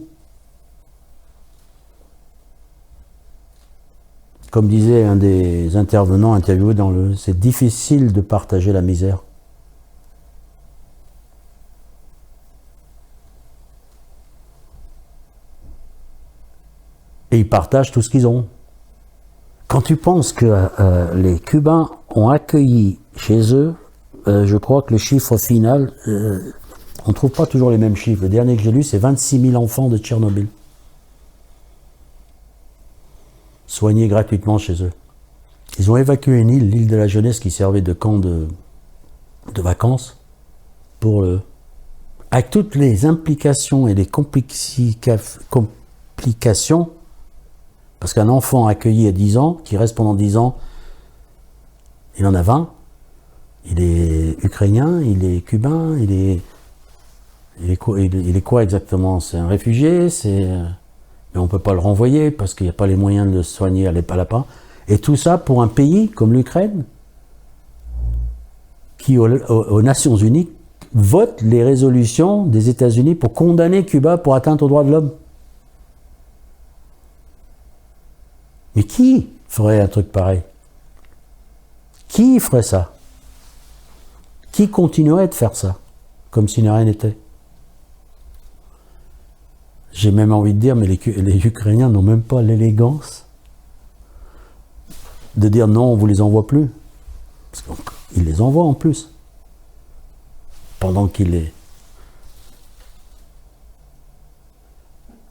Comme disait un des intervenants interviewés dans le... C'est difficile de partager la misère. Et ils partagent tout ce qu'ils ont. Quand tu penses que les Cubains ont accueilli chez eux, je crois que le chiffre final, on ne trouve pas toujours les mêmes chiffres. Le dernier que j'ai lu, c'est 26 000 enfants de Tchernobyl. Soignés gratuitement chez eux. Ils ont évacué une île, l'île de la jeunesse, qui servait de camp de vacances, avec toutes les implications et les complications, parce qu'un enfant accueilli à 10 ans, qui reste pendant 10 ans, il en a 20, il est ukrainien, il est cubain, il est quoi exactement? C'est un réfugié, mais on ne peut pas le renvoyer parce qu'il n'y a pas les moyens de le soigner à l'épalapa. Et tout ça pour un pays comme l'Ukraine, qui aux Nations Unies vote les résolutions des États-Unis pour condamner Cuba pour atteinte aux droits de l'homme. Mais qui ferait un truc pareil? Qui ferait ça? Qui continuerait de faire ça, comme si rien n'était? J'ai même envie de dire, mais les Ukrainiens n'ont même pas l'élégance de dire non, on ne vous les envoie plus. Parce qu'ils les envoient en plus. Pendant qu'ils les...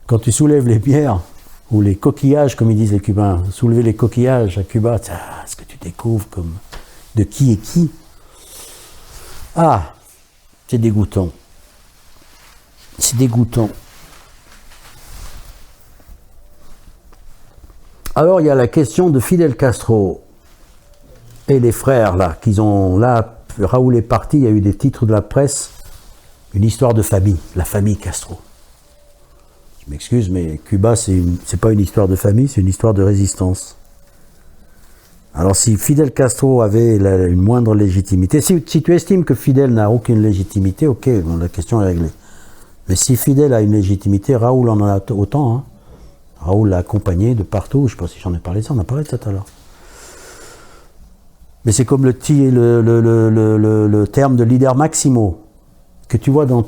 Quand tu soulèves les pierres, ou les coquillages, comme ils disent les Cubains, soulever les coquillages à Cuba, ce que tu découvres comme de qui est qui. Ah, c'est dégoûtant. C'est dégoûtant. Alors il y a la question de Fidel Castro et les frères là, qu'ils ont là, Raoul est parti, il y a eu des titres de la presse, une histoire de famille, la famille Castro. Je m'excuse, mais Cuba, c'est pas une histoire de famille, c'est une histoire de résistance. Alors si Fidel Castro avait une moindre légitimité, si tu estimes que Fidel n'a aucune légitimité, ok, bon, la question est réglée. Mais si Fidel a une légitimité, Raoul en a autant. Hein. Raoul l'a accompagné de partout, je ne sais pas si j'en ai parlé de ça, on a parlé de ça tout à l'heure. Mais c'est comme le terme de leader maximo, que tu vois dans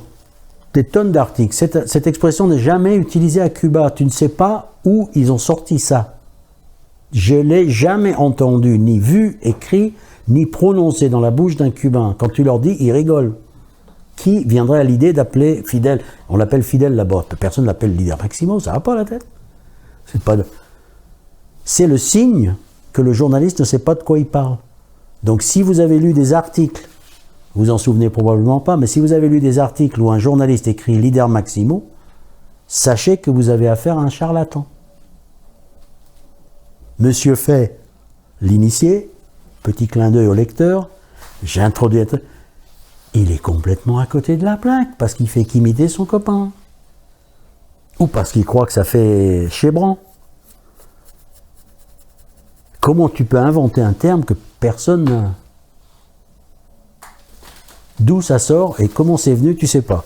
des tonnes d'articles. Cette expression n'est jamais utilisée à Cuba. Tu ne sais pas où ils ont sorti ça. Je ne l'ai jamais entendu, ni vu, écrit, ni prononcé dans la bouche d'un Cubain. Quand tu leur dis, ils rigolent. Qui viendrait à l'idée d'appeler Fidel? On l'appelle Fidel là-bas. Personne ne l'appelle leader maximo, ça ne va pas à la tête. C'est le signe que le journaliste ne sait pas de quoi il parle. Donc si vous avez lu des articles, vous en souvenez probablement pas, mais si vous avez lu des articles où un journaliste écrit leader maximo, sachez que vous avez affaire à un charlatan. Monsieur fait l'initié, petit clin d'œil au lecteur, j'ai introduit un truc. Il est complètement à côté de la plaque parce qu'il fait qu'imiter son copain. Ou parce qu'il croit que ça fait chébran. Comment tu peux inventer un terme que personne n'a? D'où ça sort et comment c'est venu, tu sais pas.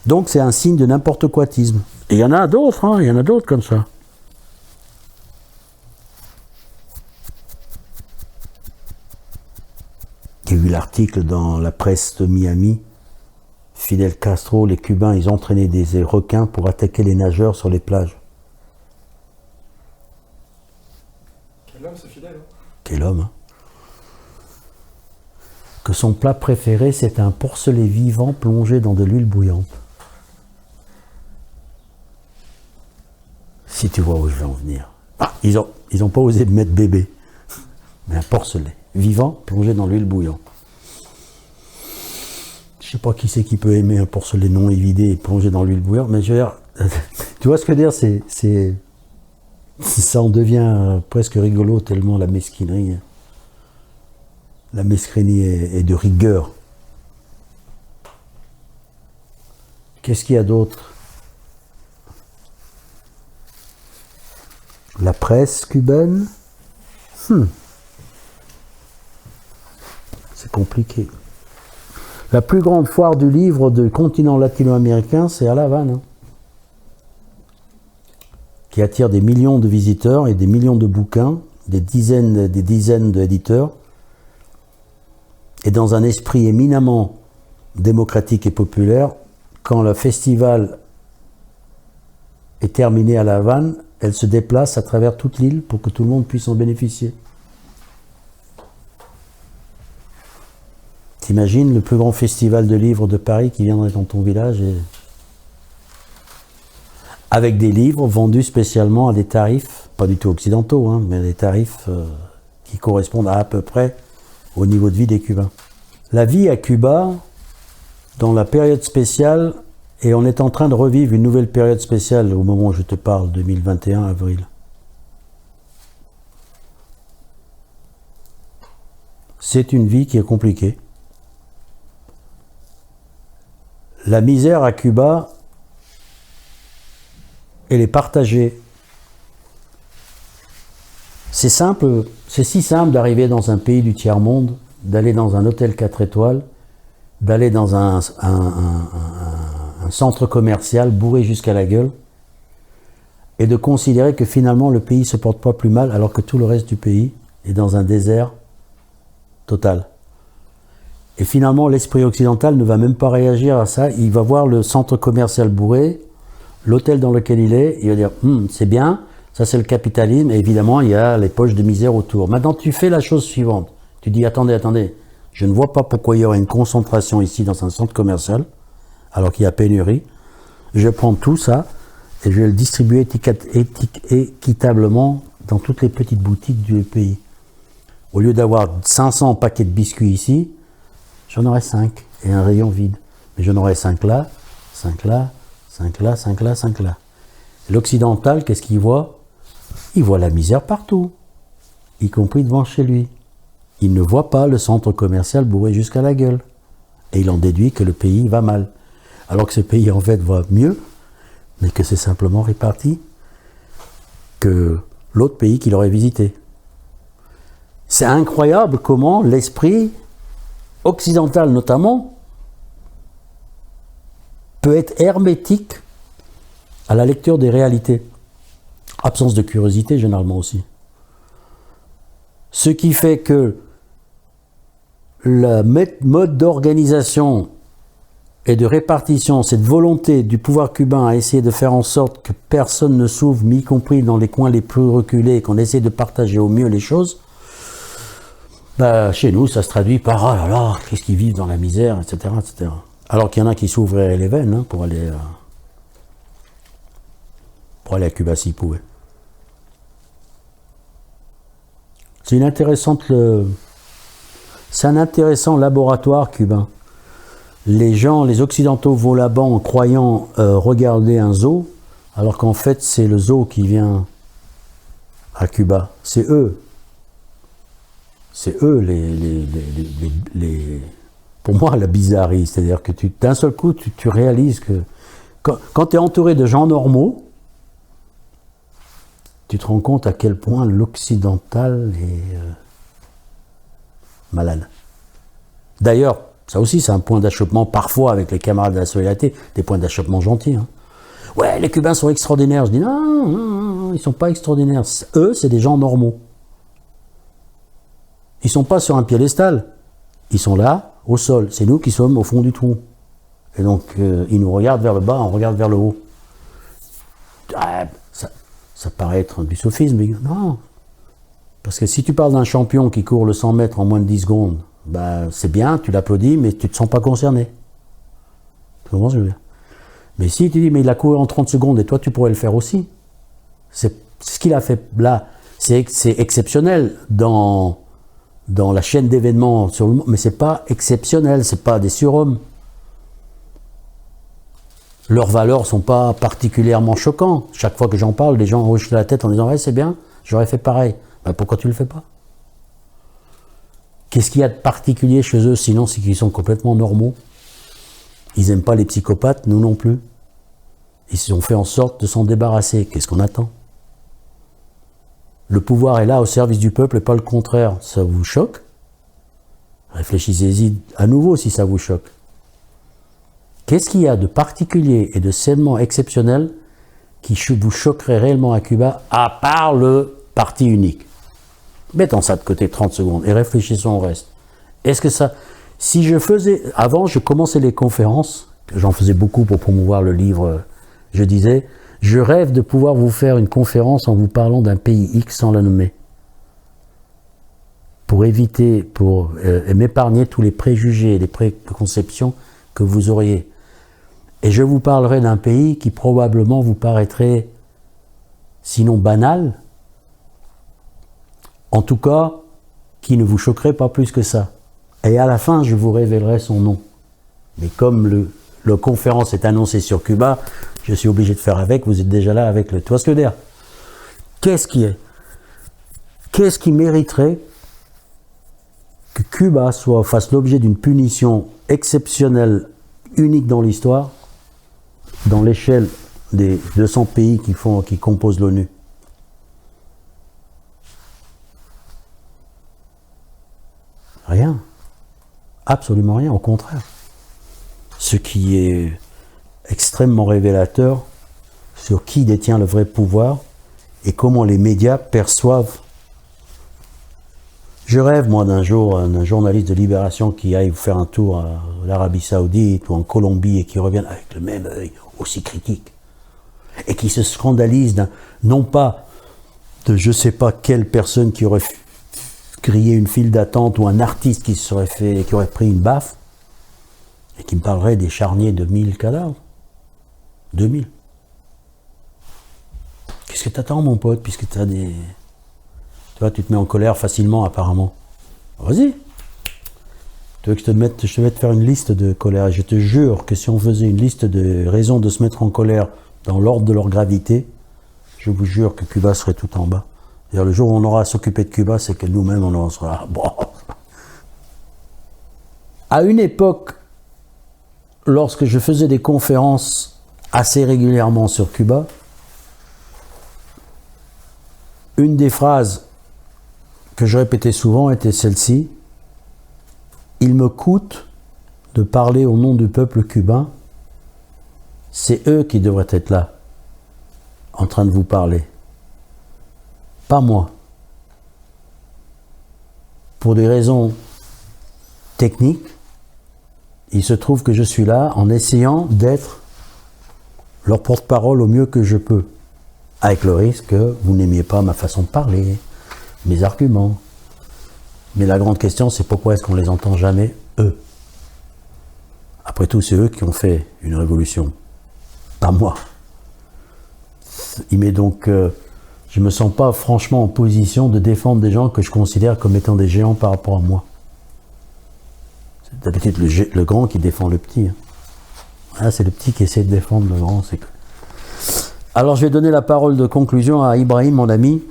Donc c'est un signe de n'importe quoitisme. Et il y en a d'autres, hein, il y en a d'autres comme ça. Il y a eu l'article dans la presse de Miami. Fidel Castro, les Cubains, ils entraînaient des requins pour attaquer les nageurs sur les plages. Quel homme ce Fidel, hein. Quel homme, hein. Que son plat préféré, c'est un porcelet vivant plongé dans de l'huile bouillante. Si tu vois où je vais en venir. Ah, ils ont pas osé mettre bébé. Mais un porcelet vivant plongé dans l'huile bouillante. Je sais pas qui c'est qui peut aimer un porcelet non évidé et plongé dans l'huile bouillante, mais je veux dire, tu vois ce que je veux dire, ça en devient presque rigolo tellement la mesquinerie est de rigueur. Qu'est-ce qu'il y a d'autre? La presse cubaine, c'est compliqué. La plus grande foire du livre du continent latino-américain, c'est à La Havane, hein, qui attire des millions de visiteurs et des millions de bouquins, des dizaines d'éditeurs, et dans un esprit éminemment démocratique et populaire, quand le festival est terminé à La Havane, elle se déplace à travers toute l'île pour que tout le monde puisse en bénéficier. T'imagines le plus grand festival de livres de Paris qui viendrait dans ton village avec des livres vendus spécialement à des tarifs, pas du tout occidentaux, hein, mais des tarifs qui correspondent à peu près au niveau de vie des Cubains. La vie à Cuba, dans la période spéciale, et on est en train de revivre une nouvelle période spéciale au moment où je te parle, 2021, avril. C'est une vie qui est compliquée. La misère à Cuba, elle est partagée. C'est simple, c'est si simple d'arriver dans un pays du tiers-monde, d'aller dans un hôtel 4 étoiles, d'aller dans un centre commercial bourré jusqu'à la gueule, et de considérer que finalement le pays ne se porte pas plus mal alors que tout le reste du pays est dans un désert total. Et finalement, l'esprit occidental ne va même pas réagir à ça. Il va voir le centre commercial bourré, l'hôtel dans lequel il est, il va dire c'est bien, ça c'est le capitalisme, et évidemment il y a les poches de misère autour. Maintenant tu fais la chose suivante, tu dis attendez, je ne vois pas pourquoi il y aurait une concentration ici dans un centre commercial, alors qu'il y a pénurie. Je vais prendre tout ça et je vais le distribuer équitablement dans toutes les petites boutiques du pays. Au lieu d'avoir 500 paquets de biscuits ici, j'en aurai 5 et un rayon vide. Mais j'en aurai 5 là, 5 là, 5 là, 5 là, 5 là. L'occidental, qu'est-ce qu'il voit? Il voit la misère partout, y compris devant chez lui. Il ne voit pas le centre commercial bourré jusqu'à la gueule. Et il en déduit que le pays va mal. Alors que ce pays en fait va mieux, mais que c'est simplement réparti que l'autre pays qu'il aurait visité. C'est incroyable comment l'esprit occidental notamment peut être hermétique à la lecture des réalités. Absence de curiosité généralement aussi. Ce qui fait que le mode d'organisation et de répartition, cette volonté du pouvoir cubain à essayer de faire en sorte que personne ne s'ouvre, y compris dans les coins les plus reculés, qu'on essaie de partager au mieux les choses, chez nous, ça se traduit par « oh là là, qu'est-ce qu'ils vivent dans la misère, etc. etc. » Alors qu'il y en a qui s'ouvraient les veines hein, pour aller à Cuba s'ils pouvaient. C'est un intéressant laboratoire cubain. Les occidentaux vont là-bas en croyant regarder un zoo, alors qu'en fait c'est le zoo qui vient à Cuba. C'est eux pour moi la bizarrerie. C'est-à-dire que d'un seul coup tu réalises que quand tu es entouré de gens normaux, tu te rends compte à quel point l'occidental est malade. D'ailleurs, Ça aussi, c'est un point d'achoppement, parfois, avec les camarades de la solidarité, des points d'achoppement gentils. Hein. Ouais, les Cubains sont extraordinaires. Je dis non, non, non, ils ne sont pas extraordinaires. Eux, c'est des gens normaux. Ils ne sont pas sur un piédestal. Ils sont là, au sol. C'est nous qui sommes au fond du trou. Et donc, ils nous regardent vers le bas, on regarde vers le haut. Ah, ça paraît être du sophisme, mais non. Parce que si tu parles d'un champion qui court le 100 mètres en moins de 10 secondes, bah, c'est bien, tu l'applaudis, mais tu ne te sens pas concerné. Tu comprends ce que je veux dire? Mais si tu dis, mais il a couru en 30 secondes et toi, tu pourrais le faire aussi. C'est ce qu'il a fait là, c'est exceptionnel dans la chaîne d'événements sur le monde, mais c'est pas exceptionnel, c'est pas des surhommes. Leurs valeurs sont pas particulièrement choquantes. Chaque fois que j'en parle, les gens hochent la tête en disant « Ouais, c'est bien, j'aurais fait pareil. » Ben, pourquoi tu le fais pas? Qu'est-ce qu'il y a de particulier chez eux, sinon c'est qu'ils sont complètement normaux. Ils n'aiment pas les psychopathes, nous non plus. Ils ont fait en sorte de s'en débarrasser. Qu'est-ce qu'on attend? Le pouvoir est là au service du peuple et pas le contraire. Ça vous choque? Réfléchissez-y à nouveau si ça vous choque. Qu'est-ce qu'il y a de particulier et de sainement exceptionnel qui vous choquerait réellement à Cuba, à part le parti unique? Mettons ça de côté 30 secondes et réfléchissons au reste. Est-ce que ça... Si je faisais... Avant, je commençais les conférences, j'en faisais beaucoup pour promouvoir le livre, je disais, je rêve de pouvoir vous faire une conférence en vous parlant d'un pays X sans la nommer. Pour éviter, pour m'épargner tous les préjugés et les préconceptions que vous auriez. Et je vous parlerai d'un pays qui probablement vous paraîtrait, sinon banal, en tout cas, qui ne vous choquerait pas plus que ça. Et à la fin, je vous révélerai son nom. Mais comme la conférence est annoncée sur Cuba, je suis obligé de faire avec, vous êtes déjà là avec le... Tu vois ce que je veux dire? Qu'est-ce qui mériterait que Cuba fasse l'objet d'une punition exceptionnelle, unique dans l'histoire, dans l'échelle des 200 pays qui composent l'ONU? Rien. Absolument rien, au contraire. Ce qui est extrêmement révélateur sur qui détient le vrai pouvoir et comment les médias perçoivent. Je rêve, moi, d'un jour, d'un journaliste de Libération qui aille faire un tour à l'Arabie Saoudite ou en Colombie et qui revienne avec le même œil aussi critique. Et qui se scandalise non pas de je ne sais pas quelle personne qui aurait grillé une file d'attente ou un artiste qui aurait pris une baffe et qui me parlerait des charniers de 1000 cadavres. 2000. Qu'est-ce que t'attends, mon pote, puisque t'as des... Tu vois, tu te mets en colère facilement, apparemment. Vas-y. Tu veux que je te mette faire une liste de colère? Et je te jure que si on faisait une liste de raisons de se mettre en colère dans l'ordre de leur gravité, je vous jure que Cuba serait tout en bas. C'est-à-dire, le jour où on aura à s'occuper de Cuba, c'est que nous-mêmes, on en sera là. Bon. À une époque, lorsque je faisais des conférences assez régulièrement sur Cuba, une des phrases que je répétais souvent était celle-ci: il me coûte de parler au nom du peuple cubain, c'est eux qui devraient être là, en train de vous parler, pas moi. Pour des raisons techniques, il se trouve que je suis là en essayant d'être leur porte-parole au mieux que je peux, avec le risque que vous n'aimiez pas ma façon de parler, mes arguments. Mais la grande question, c'est pourquoi est-ce qu'on ne les entend jamais, eux? Après tout, c'est eux qui ont fait une révolution, pas moi. Mais donc, je ne me sens pas franchement en position de défendre des gens que je considère comme étant des géants par rapport à moi. C'est d'habitude le grand qui défend le petit. Ah, c'est le petit qui essaie de défendre le grand. Alors, je vais donner la parole de conclusion à Ibrahim, mon ami,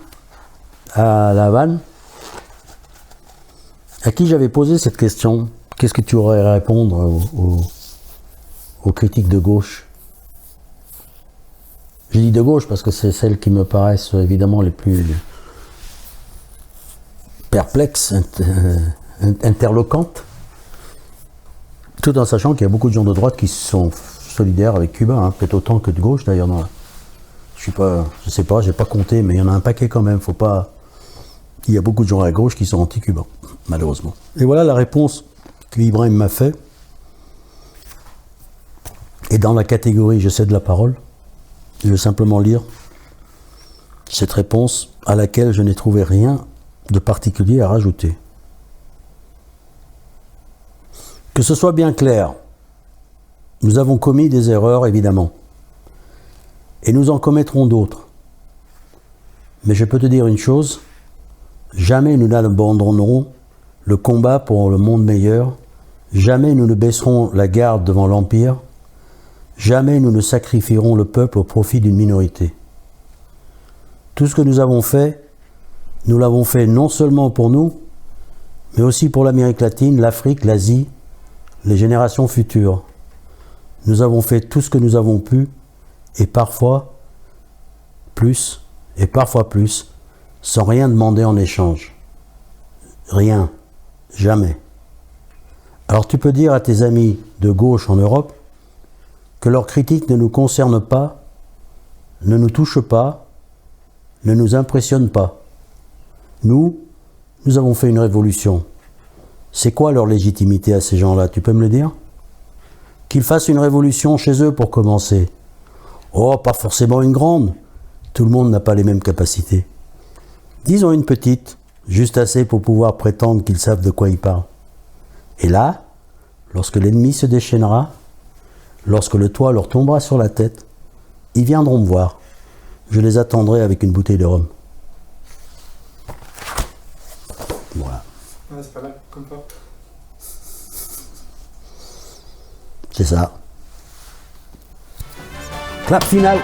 à La Havane, à qui j'avais posé cette question. Qu'est-ce que tu aurais à répondre aux critiques de gauche? Je dis de gauche parce que c'est celles qui me paraissent évidemment les plus perplexes, interloquantes. Tout en sachant qu'il y a beaucoup de gens de droite qui sont solidaires avec Cuba, hein, peut-être autant que de gauche d'ailleurs. Je sais pas, j'ai pas compté, mais il y en a un paquet quand même. Il y a beaucoup de gens à gauche qui sont anti-cubains, malheureusement. Et voilà la réponse que Ibrahim m'a fait. Et dans la catégorie je cède la parole, je vais simplement lire cette réponse à laquelle je n'ai trouvé rien de particulier à rajouter. Que ce soit bien clair, nous avons commis des erreurs, évidemment, et nous en commettrons d'autres. Mais je peux te dire une chose, jamais nous n'abandonnerons le combat pour le monde meilleur, jamais nous ne baisserons la garde devant l'Empire, jamais nous ne sacrifierons le peuple au profit d'une minorité. Tout ce que nous l'avons fait non seulement pour nous, mais aussi pour l'Amérique latine, l'Afrique, l'Asie, les générations futures. Nous avons fait tout ce que nous avons pu, et parfois plus, sans rien demander en échange. Rien, jamais. Alors tu peux dire à tes amis de gauche en Europe que leurs critiques ne nous concernent pas, ne nous touchent pas, ne nous impressionnent pas. Nous avons fait une révolution. C'est quoi leur légitimité à ces gens-là? Tu peux me le dire? Qu'ils fassent une révolution chez eux pour commencer. Oh, pas forcément une grande. Tout le monde n'a pas les mêmes capacités. Disons une petite, juste assez pour pouvoir prétendre qu'ils savent de quoi ils parlent. Et là, lorsque l'ennemi se déchaînera, lorsque le toit leur tombera sur la tête, ils viendront me voir. Je les attendrai avec une bouteille de rhum. Voilà. Ouais, c'est pas mal, comme pas. C'est ça. Clap final.